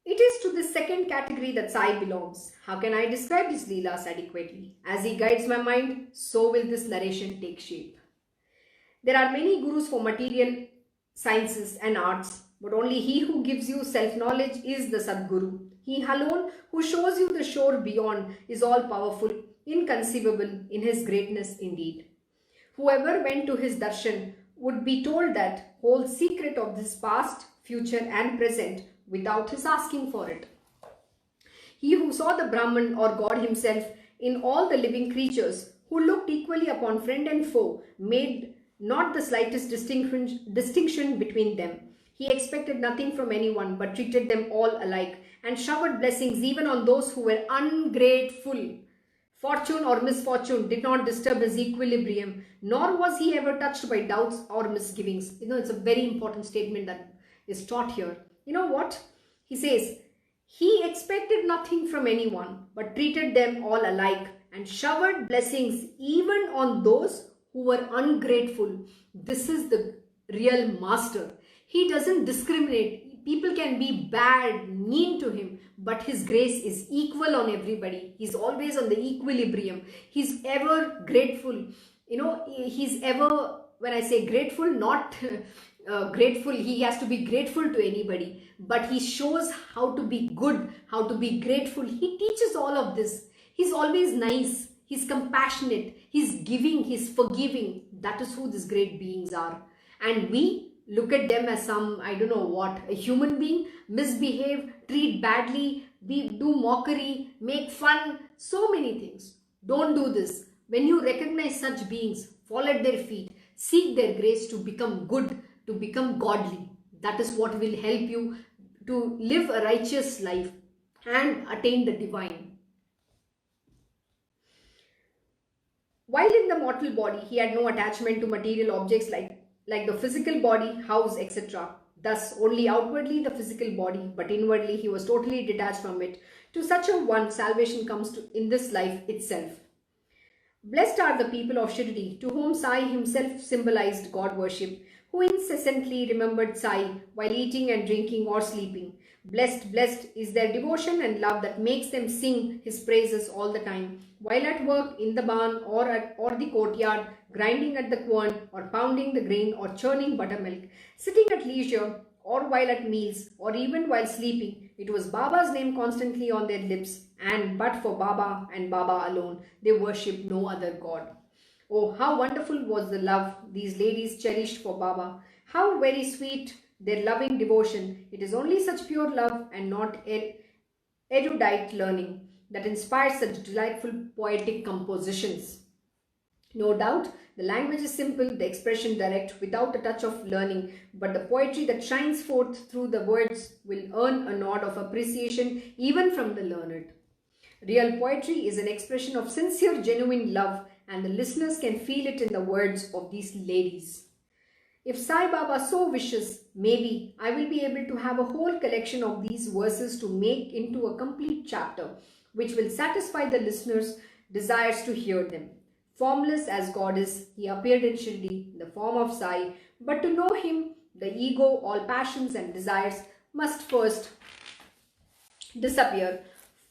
It is to to this second category that Sai belongs. How can I describe his Leelas adequately? As he guides my mind, so will this narration take shape. There are many gurus for material sciences and arts, but only he who gives you self-knowledge is the Sadguru. He alone who shows you the shore beyond is all-powerful, inconceivable in his greatness indeed. Whoever went to his darshan would be told that whole secret of this past, future and present without his asking for it. He who saw the Brahman or God himself in all the living creatures, who looked equally upon friend and foe, made not the slightest distinction between them. He expected nothing from anyone but treated them all alike and showered blessings even on those who were ungrateful. Fortune or misfortune did not disturb his equilibrium, nor was he ever touched by doubts or misgivings. It's a very important statement that is taught here. You know what? He says, he expected nothing from anyone, but treated them all alike and showered blessings even on those who were ungrateful. This is the real master. He doesn't discriminate. People can be bad, mean to him, but his grace is equal on everybody. He's always on the equilibrium. He's ever grateful. He's ever, when I say grateful, not grateful, he has to be grateful to anybody, but he shows how to be good, how to be grateful. He teaches all of this. He's always nice. He's compassionate. He's giving. He's forgiving. That is who these great beings are. And we look at them as some, I don't know what, a human being, misbehave, treat badly, do mockery, make fun, so many things. Don't do this. When you recognize such beings, fall at their feet, seek their grace to become good, to become godly. That is what will help you to live a righteous life and attain the divine. While in the mortal body, he had no attachment to material objects like the physical body, house, etc. Thus, only outwardly the physical body, but inwardly he was totally detached from it. To such a one, salvation comes in this life itself. Blessed are the people of Shirdi, to whom Sai himself symbolized God worship, who incessantly remembered Sai while eating and drinking or sleeping. Blessed, blessed is their devotion and love that makes them sing his praises all the time, while at work in the barn or the courtyard, grinding at the quern or pounding the grain or churning buttermilk, sitting at leisure or while at meals or even while sleeping. It was Baba's name constantly on their lips, and but for Baba and Baba alone, they worshipped no other god. Oh, how wonderful was the love these ladies cherished for Baba. How very sweet their loving devotion. It is only such pure love and not erudite learning that inspires such delightful poetic compositions. No doubt, the language is simple, the expression direct, without a touch of learning, but the poetry that shines forth through the words will earn a nod of appreciation even from the learned. Real poetry is an expression of sincere, genuine love, and the listeners can feel it in the words of these ladies. If Sai Baba so wishes, maybe I will be able to have a whole collection of these verses to make into a complete chapter, which will satisfy the listeners' desires to hear them. Formless as God is, he appeared in Shirdi in the form of Sai, but to know him, the ego, all passions and desires must first disappear,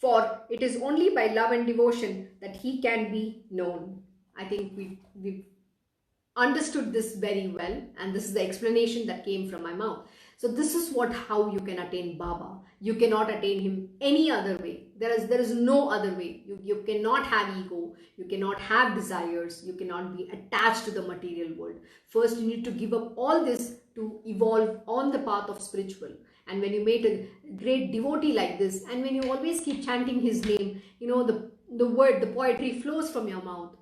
for it is only by love and devotion that he can be known. I think we've understood this very well, and this is the explanation that came from my mouth. So this is how you can attain Baba. You cannot attain him any other way. There is no other way. You cannot have ego. You cannot have desires. You cannot be attached to the material world. First, you need to give up all this to evolve on the path of spiritual. And when you meet a great devotee like this, and when you always keep chanting his name, the poetry flows from your mouth.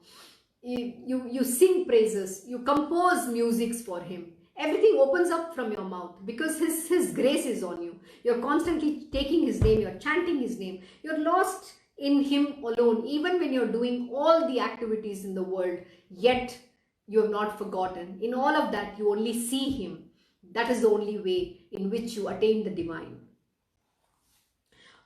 You sing praises, you compose musics for him. Everything opens up from your mouth because his grace is on you. You're constantly taking his name, you're chanting his name. You're lost in him alone, even when you're doing all the activities in the world, yet you have not forgotten. In all of that, you only see him. That is the only way in which you attain the divine.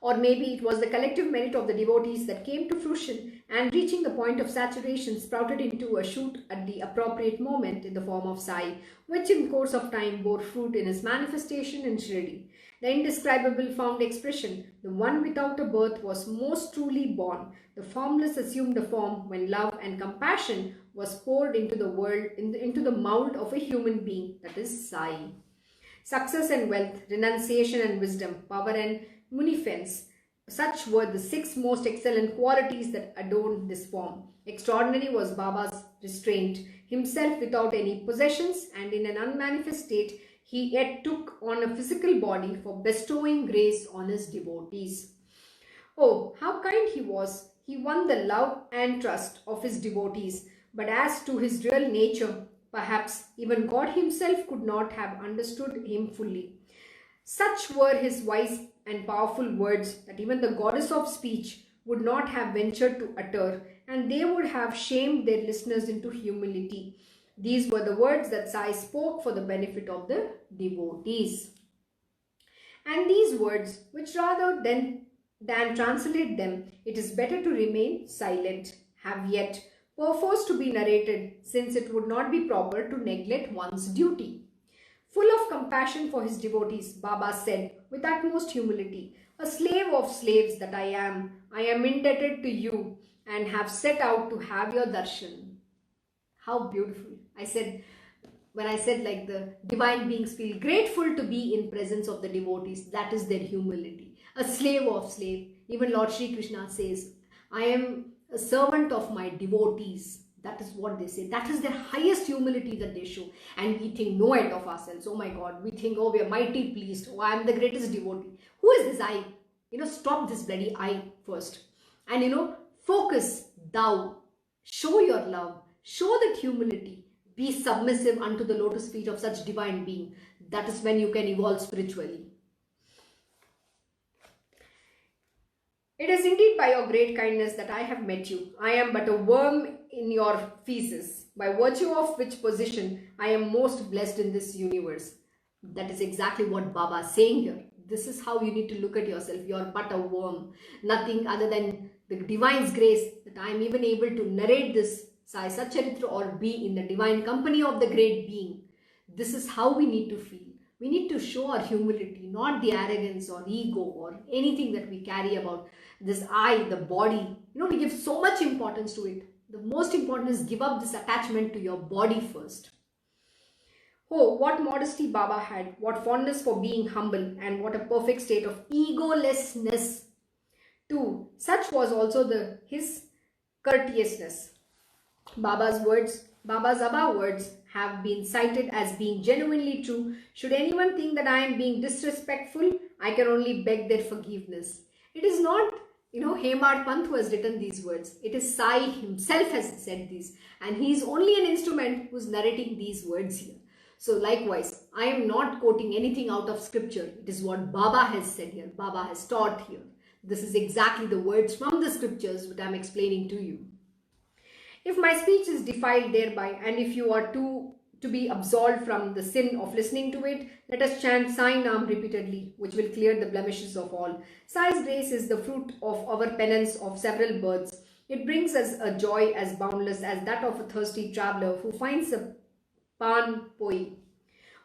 Or maybe it was the collective merit of the devotees that came to fruition and, reaching the point of saturation, sprouted into a shoot at the appropriate moment in the form of Sai, which in course of time bore fruit in his manifestation in Shirdi. The indescribable found expression The one without a birth was most truly born. The formless assumed a form when love and compassion was poured into the world, into the mold of a human being, that is Sai. Success and wealth, renunciation and wisdom, power and munificence, such were the 6 most excellent qualities that adorned this form. Extraordinary was Baba's restraint. Himself without any possessions and in an unmanifest state, he yet took on a physical body for bestowing grace on his devotees. Oh, how kind he was! He won the love and trust of his devotees, but as to his real nature, perhaps even God himself could not have understood him fully. Such were his wise and powerful words that even the goddess of speech would not have ventured to utter, and they would have shamed their listeners into humility. These were the words that Sai spoke for the benefit of the devotees. And these words, which rather than translate them, it is better to remain silent, have yet perforce to be narrated, since it would not be proper to neglect one's duty. Full of compassion for his devotees, Baba said with utmost humility, "A slave of slaves that I am indebted to you and have set out to have your darshan." How beautiful. When I said like the divine beings feel grateful to be in presence of the devotees, that is their humility. A slave of slave. Even Lord Shri Krishna says, "I am a servant of my devotees." That is what they say. That is their highest humility that they show. And we think no end of ourselves. Oh my God. We think, oh, we are mighty pleased. Oh, I am the greatest devotee. Who is this I? Stop this bloody I first. And focus, thou. Show your love. Show that humility. Be submissive unto the lotus feet of such divine being. That is when you can evolve spiritually. It is indeed by your great kindness that I have met you. I am but a worm in your feces, by virtue of which position I am most blessed in this universe. That is exactly what Baba is saying here. This is how you need to look at yourself. You are but a worm. Nothing other than the divine's grace that I am even able to narrate this Sai Satcharitra or be in the divine company of the great being. This is how we need to feel. We need to show our humility, not the arrogance or ego or anything that we carry about this I, the body. We give so much importance to it. The most important is give up this attachment to your body first. Oh, what modesty Baba had, what fondness for being humble, and what a perfect state of egolessness too. Such was also his courteousness. Baba's above words have been cited as being genuinely true. Should anyone think that I am being disrespectful, I can only beg their forgiveness. It is not, Hemad Pant who has written these words. It is Sai himself has said these, and he is only an instrument who is narrating these words here. So likewise, I am not quoting anything out of scripture. It is what Baba has said here. Baba has taught here. This is exactly the words from the scriptures which I am explaining to you. If my speech is defiled thereby, and if you are to be absolved from the sin of listening to it, let us chant Sai Naam repeatedly, which will clear the blemishes of all. Sai's grace is the fruit of our penance of several births. It brings us a joy as boundless as that of a thirsty traveller who finds a pan poi.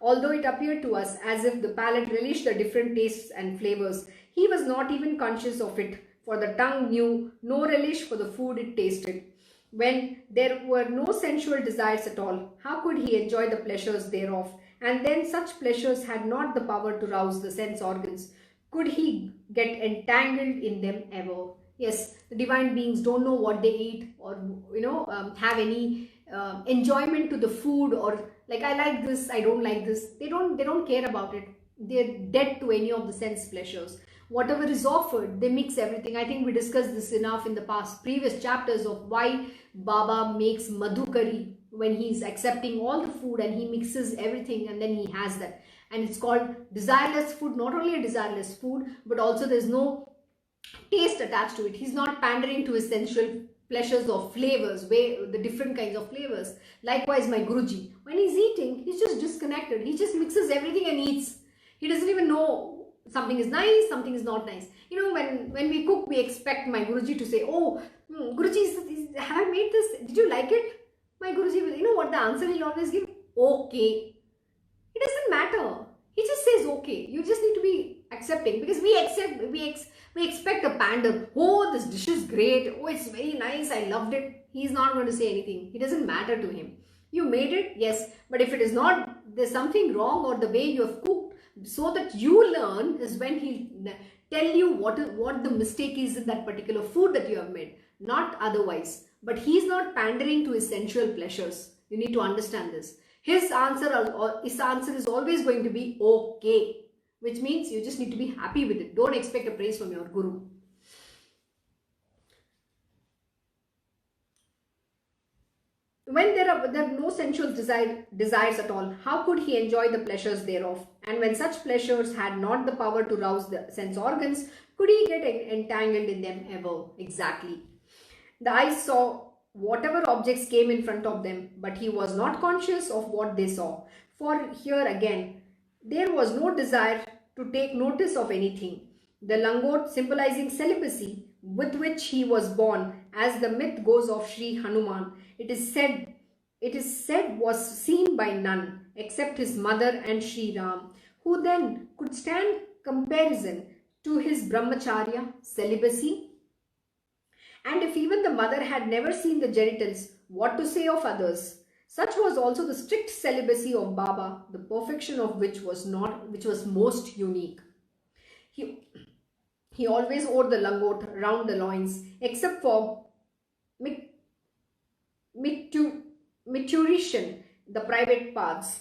Although it appeared to us as if the palate relished the different tastes and flavors, he was not even conscious of it, for the tongue knew no relish for the food it tasted. When there were no sensual desires at all, how could he enjoy the pleasures thereof? And then such pleasures had not the power to rouse the sense organs. Could he get entangled in them ever? Yes, the divine beings don't know what they eat or, have any enjoyment to the food, or like, I like this, I don't like this. They don't care about it. They're dead to any of the sense pleasures. Whatever is offered, they mix everything. I think we discussed this enough in the previous chapters of why Baba makes madhu curry when he's accepting all the food and he mixes everything and then he has that. And it's called desireless food. Not only a desireless food, but also there's no taste attached to it. He's not pandering to his sensual pleasures of flavors, the different kinds of flavors. Likewise, my Guruji, when he's eating, he's just disconnected. He just mixes everything and eats. He doesn't even know something is nice, something is not nice. When we cook, we expect my Guruji to say, "Oh, Guruji, have I made this? Did you like it?" My Guruji will, what the answer he'll always give? Okay. It doesn't matter. He just says okay. You just need to be accepting, because we expect a pander. Oh, this dish is great. Oh, it's very nice. I loved it. He's not going to say anything. It doesn't matter to him. You made it, yes, but if it is not, there's something wrong, or the way you have cooked, so that you learn, is when he'll tell you what the mistake is in that particular food that you have made, not otherwise. But he's not pandering to his sensual pleasures. You need to understand this. His answer is always going to be okay, which means you just need to be happy with it. Don't expect a praise from your guru. When there are no sensual desires at all, how could he enjoy the pleasures thereof? And when such pleasures had not the power to rouse the sense organs, could he get entangled in them ever? Exactly. The eyes saw whatever objects came in front of them, but he was not conscious of what they saw. For here again, there was no desire to take notice of anything. The langot, symbolizing celibacy, with which he was born, as the myth goes of Sri Hanuman, it is said was seen by none except his mother and Sri Ram, who then could stand comparison to his brahmacharya, celibacy. And if even the mother had never seen the genitals, what to say of others? Such was also the strict celibacy of Baba, the perfection of which was most unique. He always wore the langot round the loins, except for mituration. The private parts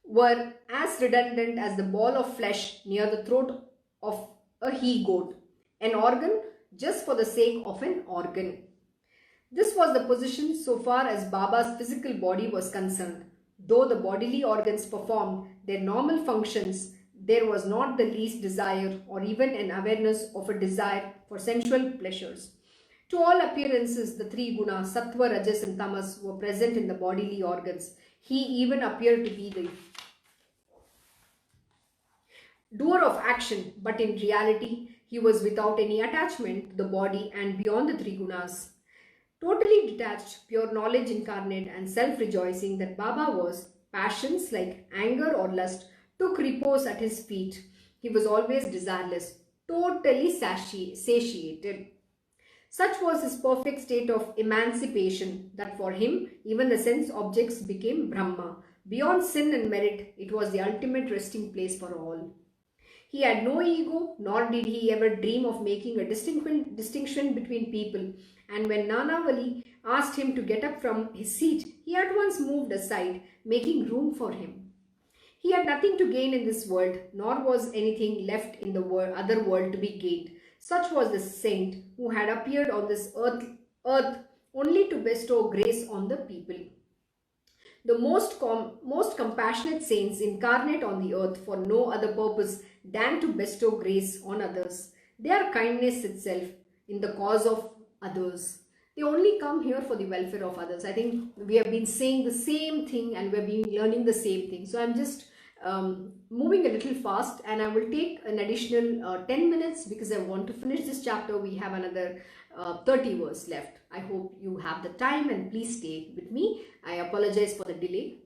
were as redundant as the ball of flesh near the throat of a he-goat, an organ just for the sake of an organ. This was the position so far as Baba's physical body was concerned. Though the bodily organs performed their normal functions, there was not the least desire or even an awareness of a desire for sensual pleasures. To all appearances, the three gunas, sattva, rajas and tamas, were present in the bodily organs. He even appeared to be the doer of action, but in reality, he was without any attachment to the body and beyond the three gunas. Totally detached, pure knowledge incarnate and self-rejoicing that Baba was, passions like anger or lust took repose at his feet. He was always desireless, totally satiated. Such was his perfect state of emancipation that for him, even the sense objects became Brahma. Beyond sin and merit, it was the ultimate resting place for all. He had no ego, nor did he ever dream of making a distinction between people. And when Nanavali asked him to get up from his seat, he at once moved aside, making room for him. He had nothing to gain in this world, nor was anything left in the other world to be gained. Such was the saint who had appeared on this earth only to bestow grace on the people. The most compassionate saints incarnate on the earth for no other purpose than to bestow grace on others. They are kindness itself in the cause of others. They only come here for the welfare of others. I think we have been saying the same thing and we have been learning the same thing. So I'm just moving a little fast, and I will take an additional 10 minutes because I want to finish this chapter. We have another 30 verses left. I hope you have the time and please stay with me. I apologize for the delay.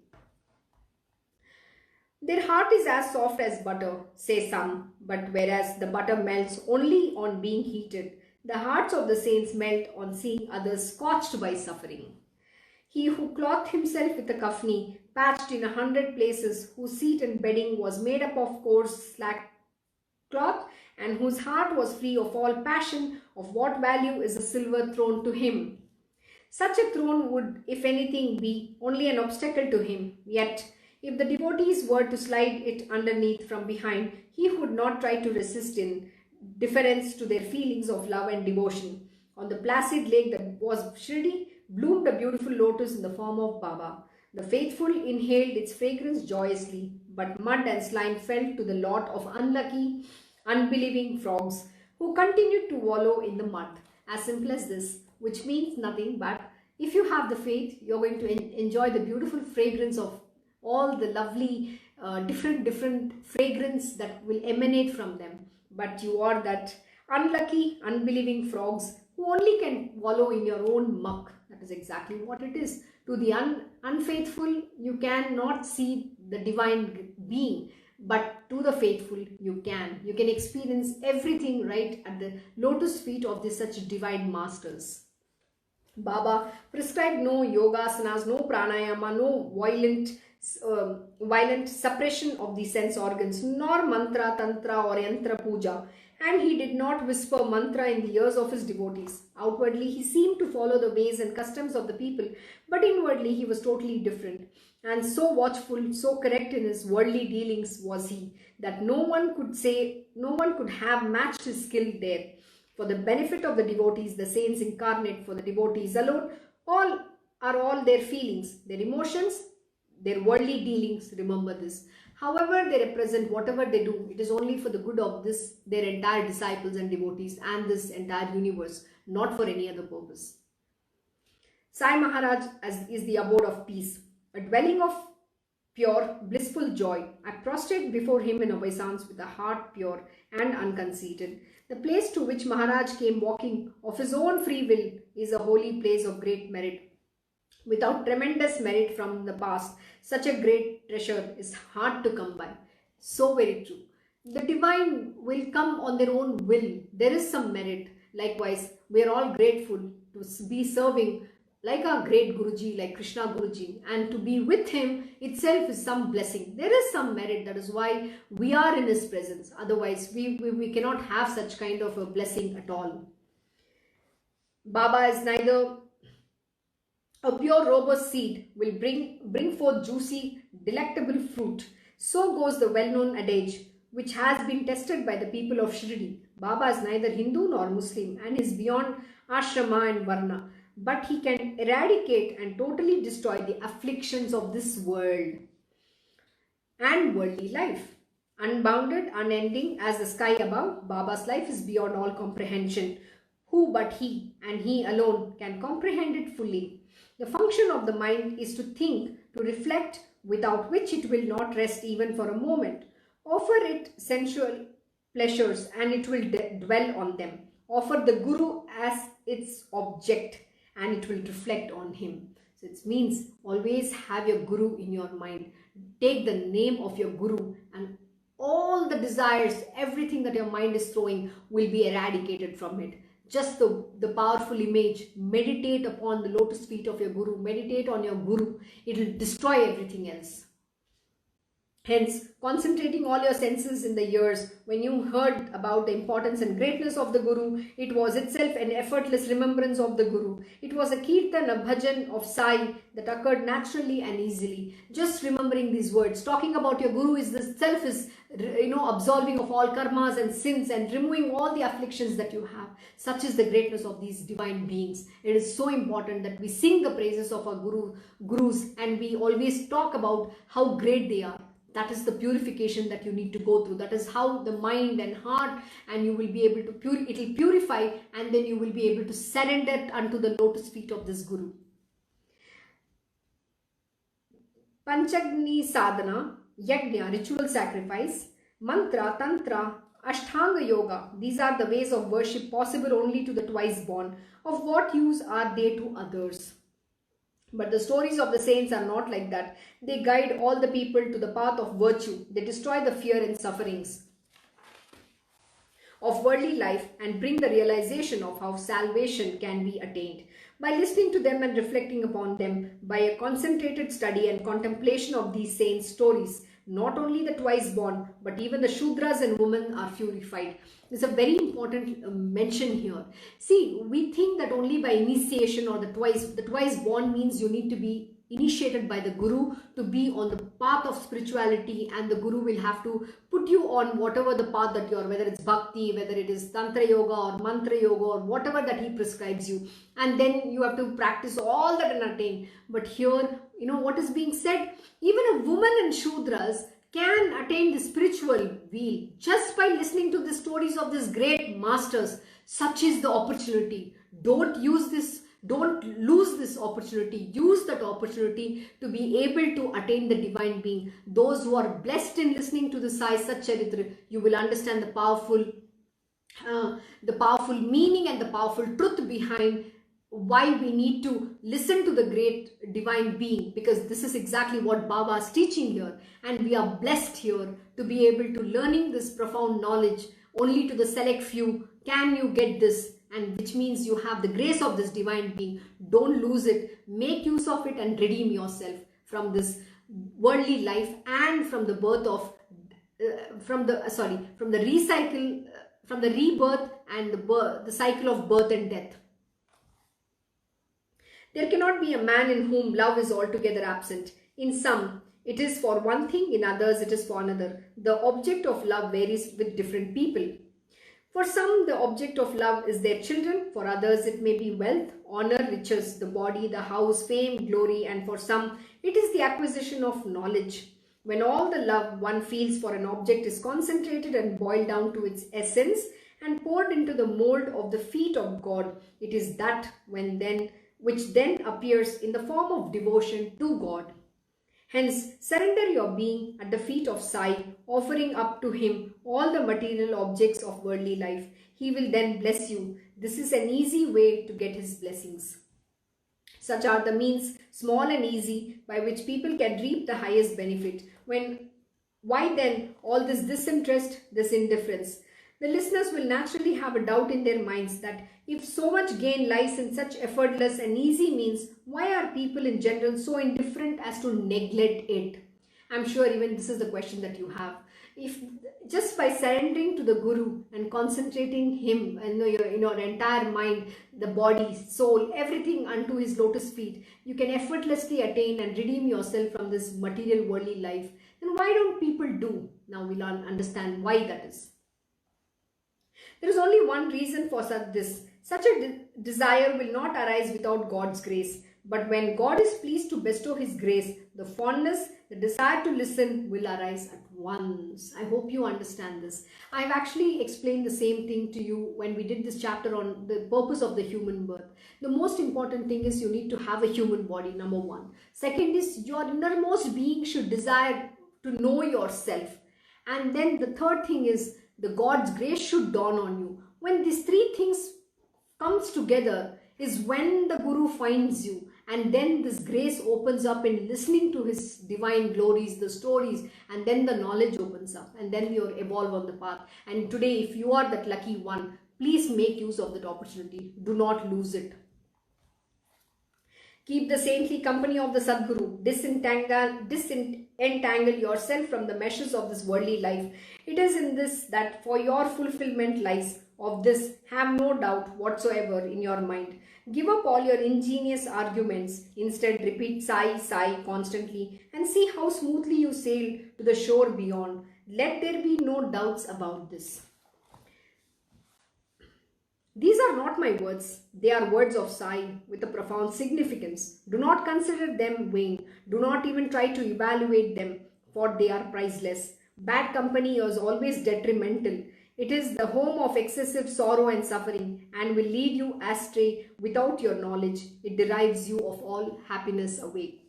Their heart is as soft as butter, say some, but whereas the butter melts only on being heated, the hearts of the saints melt on seeing others scorched by suffering. He who clothed himself with a kafni, patched in 100 places, whose seat and bedding was made up of coarse slack cloth, and whose heart was free of all passion, of what value is a silver throne to him? Such a throne would, if anything, be only an obstacle to him. Yet, if the devotees were to slide it underneath from behind, he would not try to resist in deference to their feelings of love and devotion. On the placid lake that was Shirdi, bloomed a beautiful lotus in the form of Baba. The faithful inhaled its fragrance joyously, but mud and slime fell to the lot of unlucky, unbelieving frogs who continued to wallow in the mud. As simple as this, which means nothing but if you have the faith, you're going to enjoy the beautiful fragrance of all the lovely different fragrance that will emanate from them. But you are that unlucky, unbelieving frogs who only can wallow in your own muck. That is exactly what it is. To the unfaithful, you cannot see the divine being. but to the faithful you can. You can experience everything right at the lotus feet of these such divine masters. Baba prescribed no yogasanas, no pranayama, no violent suppression of the sense organs, nor mantra, tantra or yantra puja. And he did not whisper mantra in the ears of his devotees. Outwardly, he seemed to follow the ways and customs of the people, but inwardly he was totally different. And so watchful, so correct in his worldly dealings was he, that no one could have matched his skill there. For the benefit of the devotees, the saints incarnate for the devotees alone, all their feelings, their emotions, their worldly dealings. Remember this. However they represent, whatever they do, it is only for the good of their entire disciples and devotees and this entire universe, not for any other purpose. Sai Maharaj is the abode of peace, a dwelling of pure, blissful joy. I prostrate before him in obeisance with a heart pure and unconceited. The place to which Maharaj came walking of his own free will is a holy place of great merit. Without tremendous merit from the past, such a great treasure is hard to come by. So very true. The divine will come on their own will. There is some merit. Likewise, we are all grateful to be serving like our great Guruji, like Krishna Guruji, and to be with him itself is some blessing. There is some merit. That is why we are in his presence. Otherwise, we cannot have such kind of a blessing at all. Baba is neither a pure robust seed will bring forth juicy, delectable fruit. So goes the well-known adage, which has been tested by the people of Shirdi. Baba is neither Hindu nor Muslim and is beyond ashrama and varna, but he can eradicate and totally destroy the afflictions of this world and worldly life. Unbounded, unending as the sky above, Baba's life is beyond all comprehension. Who but he, and he alone, can comprehend it fully? The function of the mind is to think, to reflect, without which it will not rest even for a moment. Offer it sensual pleasures and it will dwell on them. Offer the Guru as its object and it will reflect on him. So it means always have your Guru in your mind. Take the name of your Guru and all the desires, everything that your mind is throwing will be eradicated from it. Just the powerful image. Meditate upon the lotus feet of your Guru. Meditate on your Guru. It will destroy everything else. Hence, concentrating all your senses in the ears, when you heard about the importance and greatness of the Guru, it was itself an effortless remembrance of the Guru. It was a kirtan, a bhajan of Sai that occurred naturally and easily. Just remembering these words, talking about your Guru is absolving of all karmas and sins and removing all the afflictions that you have. Such is the greatness of these divine beings. It is so important that we sing the praises of our Gurus and we always talk about how great they are. That is the purification that you need to go through. That is how the mind and heart, and you will be able to it will purify, and then you will be able to surrender unto the lotus feet of this Guru. Panchagni sadhana, yajna, ritual sacrifice, mantra, tantra, ashtanga yoga. These are the ways of worship possible only to the twice born. Of what use are they to others? But the stories of the saints are not like that. They guide all the people to the path of virtue. They destroy the fear and sufferings of worldly life and bring the realization of how salvation can be attained. By listening to them and reflecting upon them, by a concentrated study and contemplation of these saints' stories, not only the twice born, but even the Shudras and women are purified. There's a very important mention here. See, we think that only by initiation or the twice born means you need to be initiated by the Guru to be on the path of spirituality, and the Guru will have to put you on whatever the path that you are, whether it's bhakti, whether it is tantra yoga or mantra yoga or whatever that he prescribes you, and then you have to practice all that and attain. But here, you know what is being said? Even a woman and Shudras can attain the spiritual wheel just by listening to the stories of these great masters. Such is the opportunity. Don't lose this opportunity. Use that opportunity to be able to attain the divine being. Those who are blessed in listening to the Sai Satcharita, you will understand the powerful meaning and the powerful truth behind why we need to listen to the great divine being, because this is exactly what Baba is teaching here, and we are blessed here to be able to learning this profound knowledge. Only to the select few can you get this, and which means you have the grace of this divine being. Don't lose it. Make use of it and redeem yourself from this worldly life and from the birth of from the rebirth and the cycle of birth and death. There cannot be a man in whom love is altogether absent. In some, it is for one thing, in others, it is for another. The object of love varies with different people. For some, the object of love is their children. For others, it may be wealth, honor, riches, the body, the house, fame, glory, and for some, it is the acquisition of knowledge. When all the love one feels for an object is concentrated and boiled down to its essence and poured into the mold of the feet of God, it is that which then appears in the form of devotion to God. Hence, surrender your being at the feet of Sai, offering up to him all the material objects of worldly life. He will then bless you. This is an easy way to get his blessings. Such are the means, small and easy, by which people can reap the highest benefit. Why then all this disinterest, this indifference? The listeners will naturally have a doubt in their minds that if so much gain lies in such effortless and easy means, why are people in general so indifferent as to neglect it? I'm sure even this is the question that you have. If just by surrendering to the Guru and concentrating him and your entire mind, the body, soul, everything unto his lotus feet, you can effortlessly attain and redeem yourself from this material worldly life, then why don't people do? Now we'll understand why that is. There is only one reason for this. Such a desire will not arise without God's grace. But when God is pleased to bestow his grace, the fondness, the desire to listen will arise at once. I hope you understand this. I've actually explained the same thing to you when we did this chapter on the purpose of the human birth. The most important thing is you need to have a human body, number one. Second is your innermost being should desire to know yourself. And then the third thing is the God's grace should dawn on you. When these three things comes together is when the Guru finds you, and then this grace opens up in listening to his divine glories, the stories, and then the knowledge opens up, and then you evolve on the path. And today, if you are that lucky one, please make use of that opportunity. Do not lose it. Keep the saintly company of the Sadguru. Disentangle yourself from the meshes of this worldly life. It is in this that for your fulfillment lies. Of this, have no doubt whatsoever in your mind. Give up all your ingenious arguments. Instead, repeat Sai, Sai constantly and see how smoothly you sail to the shore beyond. Let there be no doubts about this. These are not my words. They are words of Sai with a profound significance. Do not consider them vain. Do not even try to evaluate them, for they are priceless. Bad company is always detrimental. It is the home of excessive sorrow and suffering and will lead you astray without your knowledge. It derives you of all happiness away.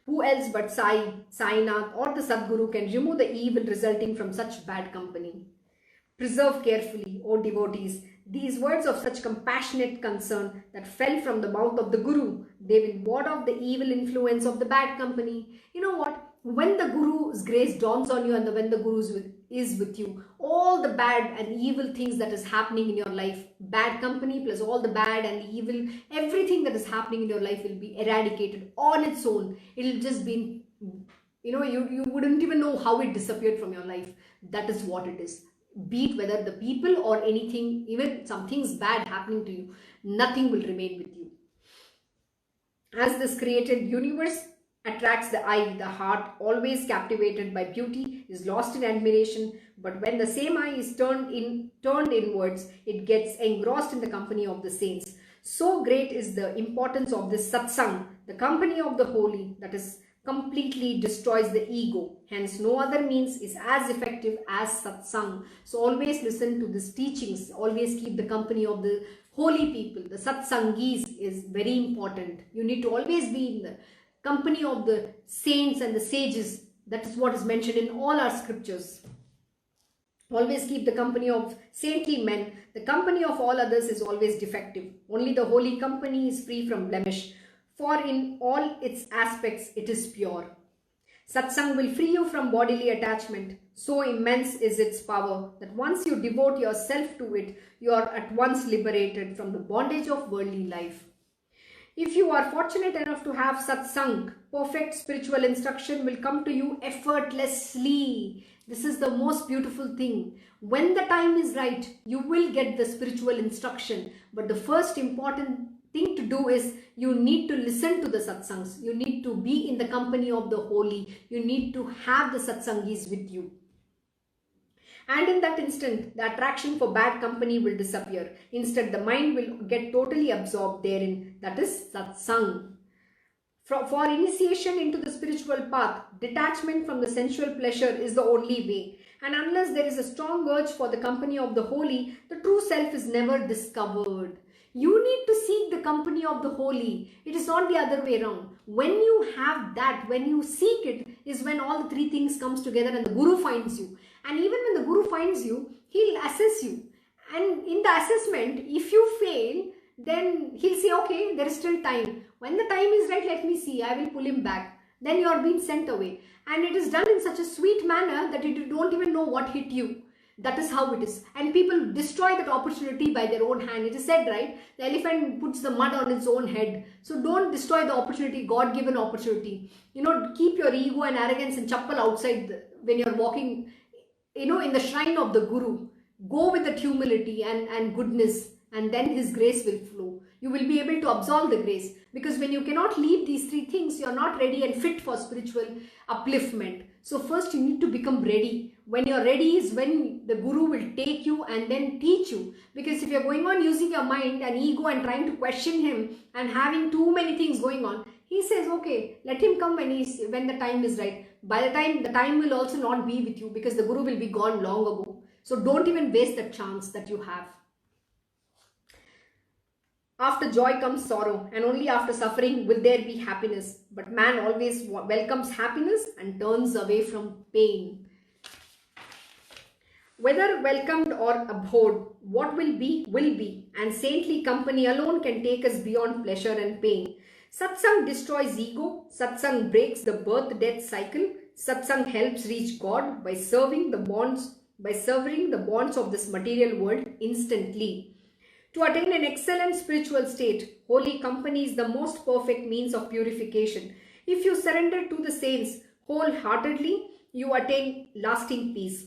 Who else but Sai, Sainath or the Sadguru can remove the evil resulting from such bad company? Preserve carefully, O devotees, these words of such compassionate concern that fell from the mouth of the Guru. They will ward off the evil influence of the bad company. You know what? When the Guru's grace dawns on you and when the Guru is with you, all the bad and evil things that is happening in your life, bad company plus all the bad and evil, everything that is happening in your life will be eradicated on its own. It will just be, you wouldn't even know how it disappeared from your life. That is what it is. Be it whether the people or anything, even some things bad happening to you, nothing will remain with you. As this created universe attracts the eye, the heart, always captivated by beauty, is lost in admiration. But when the same eye is turned inwards, it gets engrossed in the company of the saints. So great is the importance of this satsang, the company of the holy, that is completely destroys the ego. Hence, no other means is as effective as satsang. So always listen to these teachings. Always keep the company of the holy people. The satsangis is very important. You need to always be in the company of the saints and the sages. That is what is mentioned in all our scriptures. Always keep the company of saintly men. The company of all others is always defective. Only the holy company is free from blemish, for in all its aspects it is pure. Satsang will free you from bodily attachment. So immense is its power that once you devote yourself to it, you are at once liberated from the bondage of worldly life. If you are fortunate enough to have satsang, perfect spiritual instruction will come to you effortlessly. This is the most beautiful thing. When the time is right, you will get the spiritual instruction. But the first important thing to do is you need to listen to the satsangs. You need to be in the company of the holy. You need to have the satsangis with you. And in that instant, the attraction for bad company will disappear. Instead, the mind will get totally absorbed therein. That is satsang. For initiation into the spiritual path, detachment from the sensual pleasure is the only way. And unless there is a strong urge for the company of the holy, the true self is never discovered. You need to seek the company of the holy. It is not the other way around. When you have that, when you seek it, is when all the three things comes together and the Guru finds you. And even when the Guru finds you, he'll assess you. And in the assessment, if you fail, then he'll say, okay, there is still time. When the time is right, let me see, I will pull him back. Then you are being sent away. And it is done in such a sweet manner that you don't even know what hit you. That is how it is. And people destroy that opportunity by their own hand. It is said, right? The elephant puts the mud on its own head. So don't destroy the opportunity, God-given opportunity. Keep your ego and arrogance and chappal outside when you're walking, in the shrine of the Guru. Go with that humility and goodness, and then his grace will flow. You will be able to absorb the grace. Because when you cannot leave these three things, you are not ready and fit for spiritual upliftment. So first you need to become ready. When you're ready is when the Guru will take you and then teach you. Because if you're going on using your mind and ego and trying to question him and having too many things going on, he says, okay, let him come when the time is right. By the time will also not be with you because the Guru will be gone long ago. So don't even waste that chance that you have. After joy comes sorrow, and only after suffering will there be happiness. But man always welcomes happiness and turns away from pain. Whether welcomed or abhorred, what will be, and saintly company alone can take us beyond pleasure and pain. Satsang destroys ego, satsang breaks the birth-death cycle, satsang helps reach God by severing the bonds of this material world instantly. To attain an excellent spiritual state, holy company is the most perfect means of purification. If you surrender to the saints wholeheartedly, you attain lasting peace.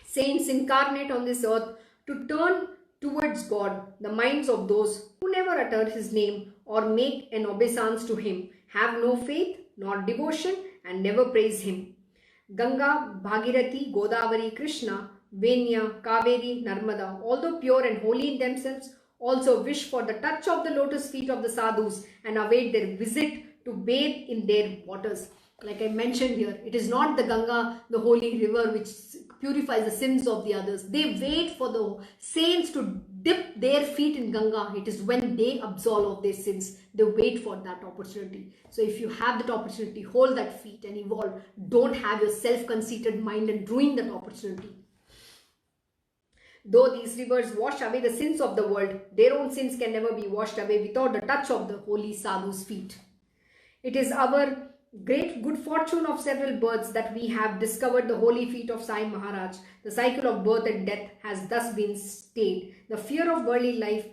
Saints incarnate on this earth to turn towards God. The minds of those who never utter his name or make an obeisance to him have no faith nor devotion and never praise him. Ganga, Bhagirathi, Godavari, Krishna, Venya, Kaveri, Narmada, although pure and holy in themselves, also wish for the touch of the lotus feet of the sadhus and await their visit to bathe in their waters. Like I mentioned here, it is not the Ganga, the holy river, which purifies the sins of the others. They wait for the saints to dip their feet in Ganga. It is when they absolve of their sins. They wait for that opportunity. So if you have that opportunity, hold that feet and evolve. Don't have your self-conceited mind and ruin that opportunity. Though these rivers wash away the sins of the world, their own sins can never be washed away without the touch of the holy sadhu's feet. It is our great good fortune of several births that we have discovered the holy feet of Sai Maharaj. The cycle of birth and death has thus been stayed. The fear of worldly life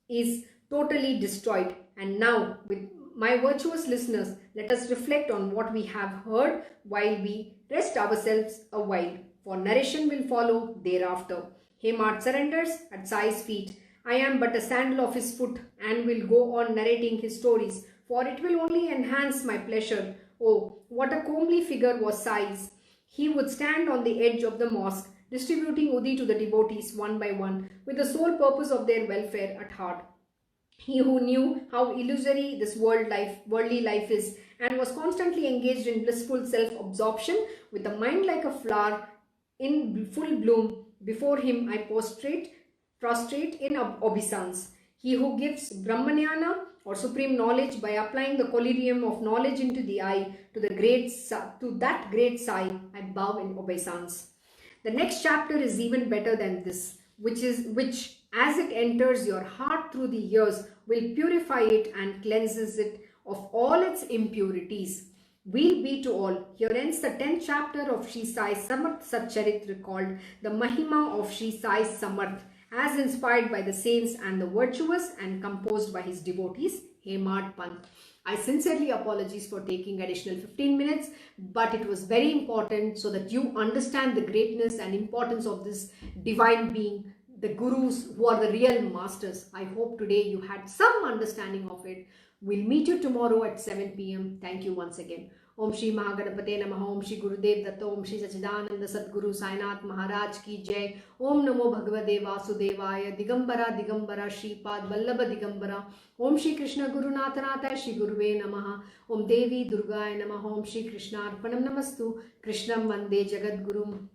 is totally destroyed. And now, with my virtuous listeners, let us reflect on what we have heard while we rest ourselves a while, for narration will follow thereafter. Hemart surrenders at Sai's feet. I am but a sandal of his foot and will go on narrating his stories, for it will only enhance my pleasure. Oh, what a comely figure was Sai's. He would stand on the edge of the mosque, distributing udhi to the devotees one by one, with the sole purpose of their welfare at heart. He who knew how illusory this worldly life is, and was constantly engaged in blissful self-absorption, with a mind like a flower in full bloom, before him I prostrate in obeisance. He who gives Brahmanyana or supreme knowledge by applying the collyrium of knowledge into the eye to that great Sai, I bow in obeisance. The next chapter is even better than this, which as it enters your heart through the ears will purify it and cleanses it of all its impurities. We'll be to all. Here ends the 10th chapter of Shri Sai Samarth Satcharitra, called the Mahima of Shri Sai Samarth, as inspired by the saints and the virtuous and composed by his devotees, Hemad Pant. I sincerely apologize for taking additional 15 minutes, but it was very important so that you understand the greatness and importance of this divine being, the gurus who are the real masters. I hope today you had some understanding of it. We'll meet you tomorrow at 7 p.m. Thank you once again. Om Shri Mahaganapate Namaha. Om Shri Gurudev Datta. Om Shri Sachidananda Sadguru Sainath Maharaj Ki Jai. Om Namo Bhagavate Vasudevaya. Digambara Digambara Shripad Vallabha Digambara. Om Shri Krishna Guru Nathanatha Shri Guruve Namaha. Om Devi Durgaya Namaha. Om Shri Krishna Arpanam Namastu. Krishnam Vande Jagat Gurum.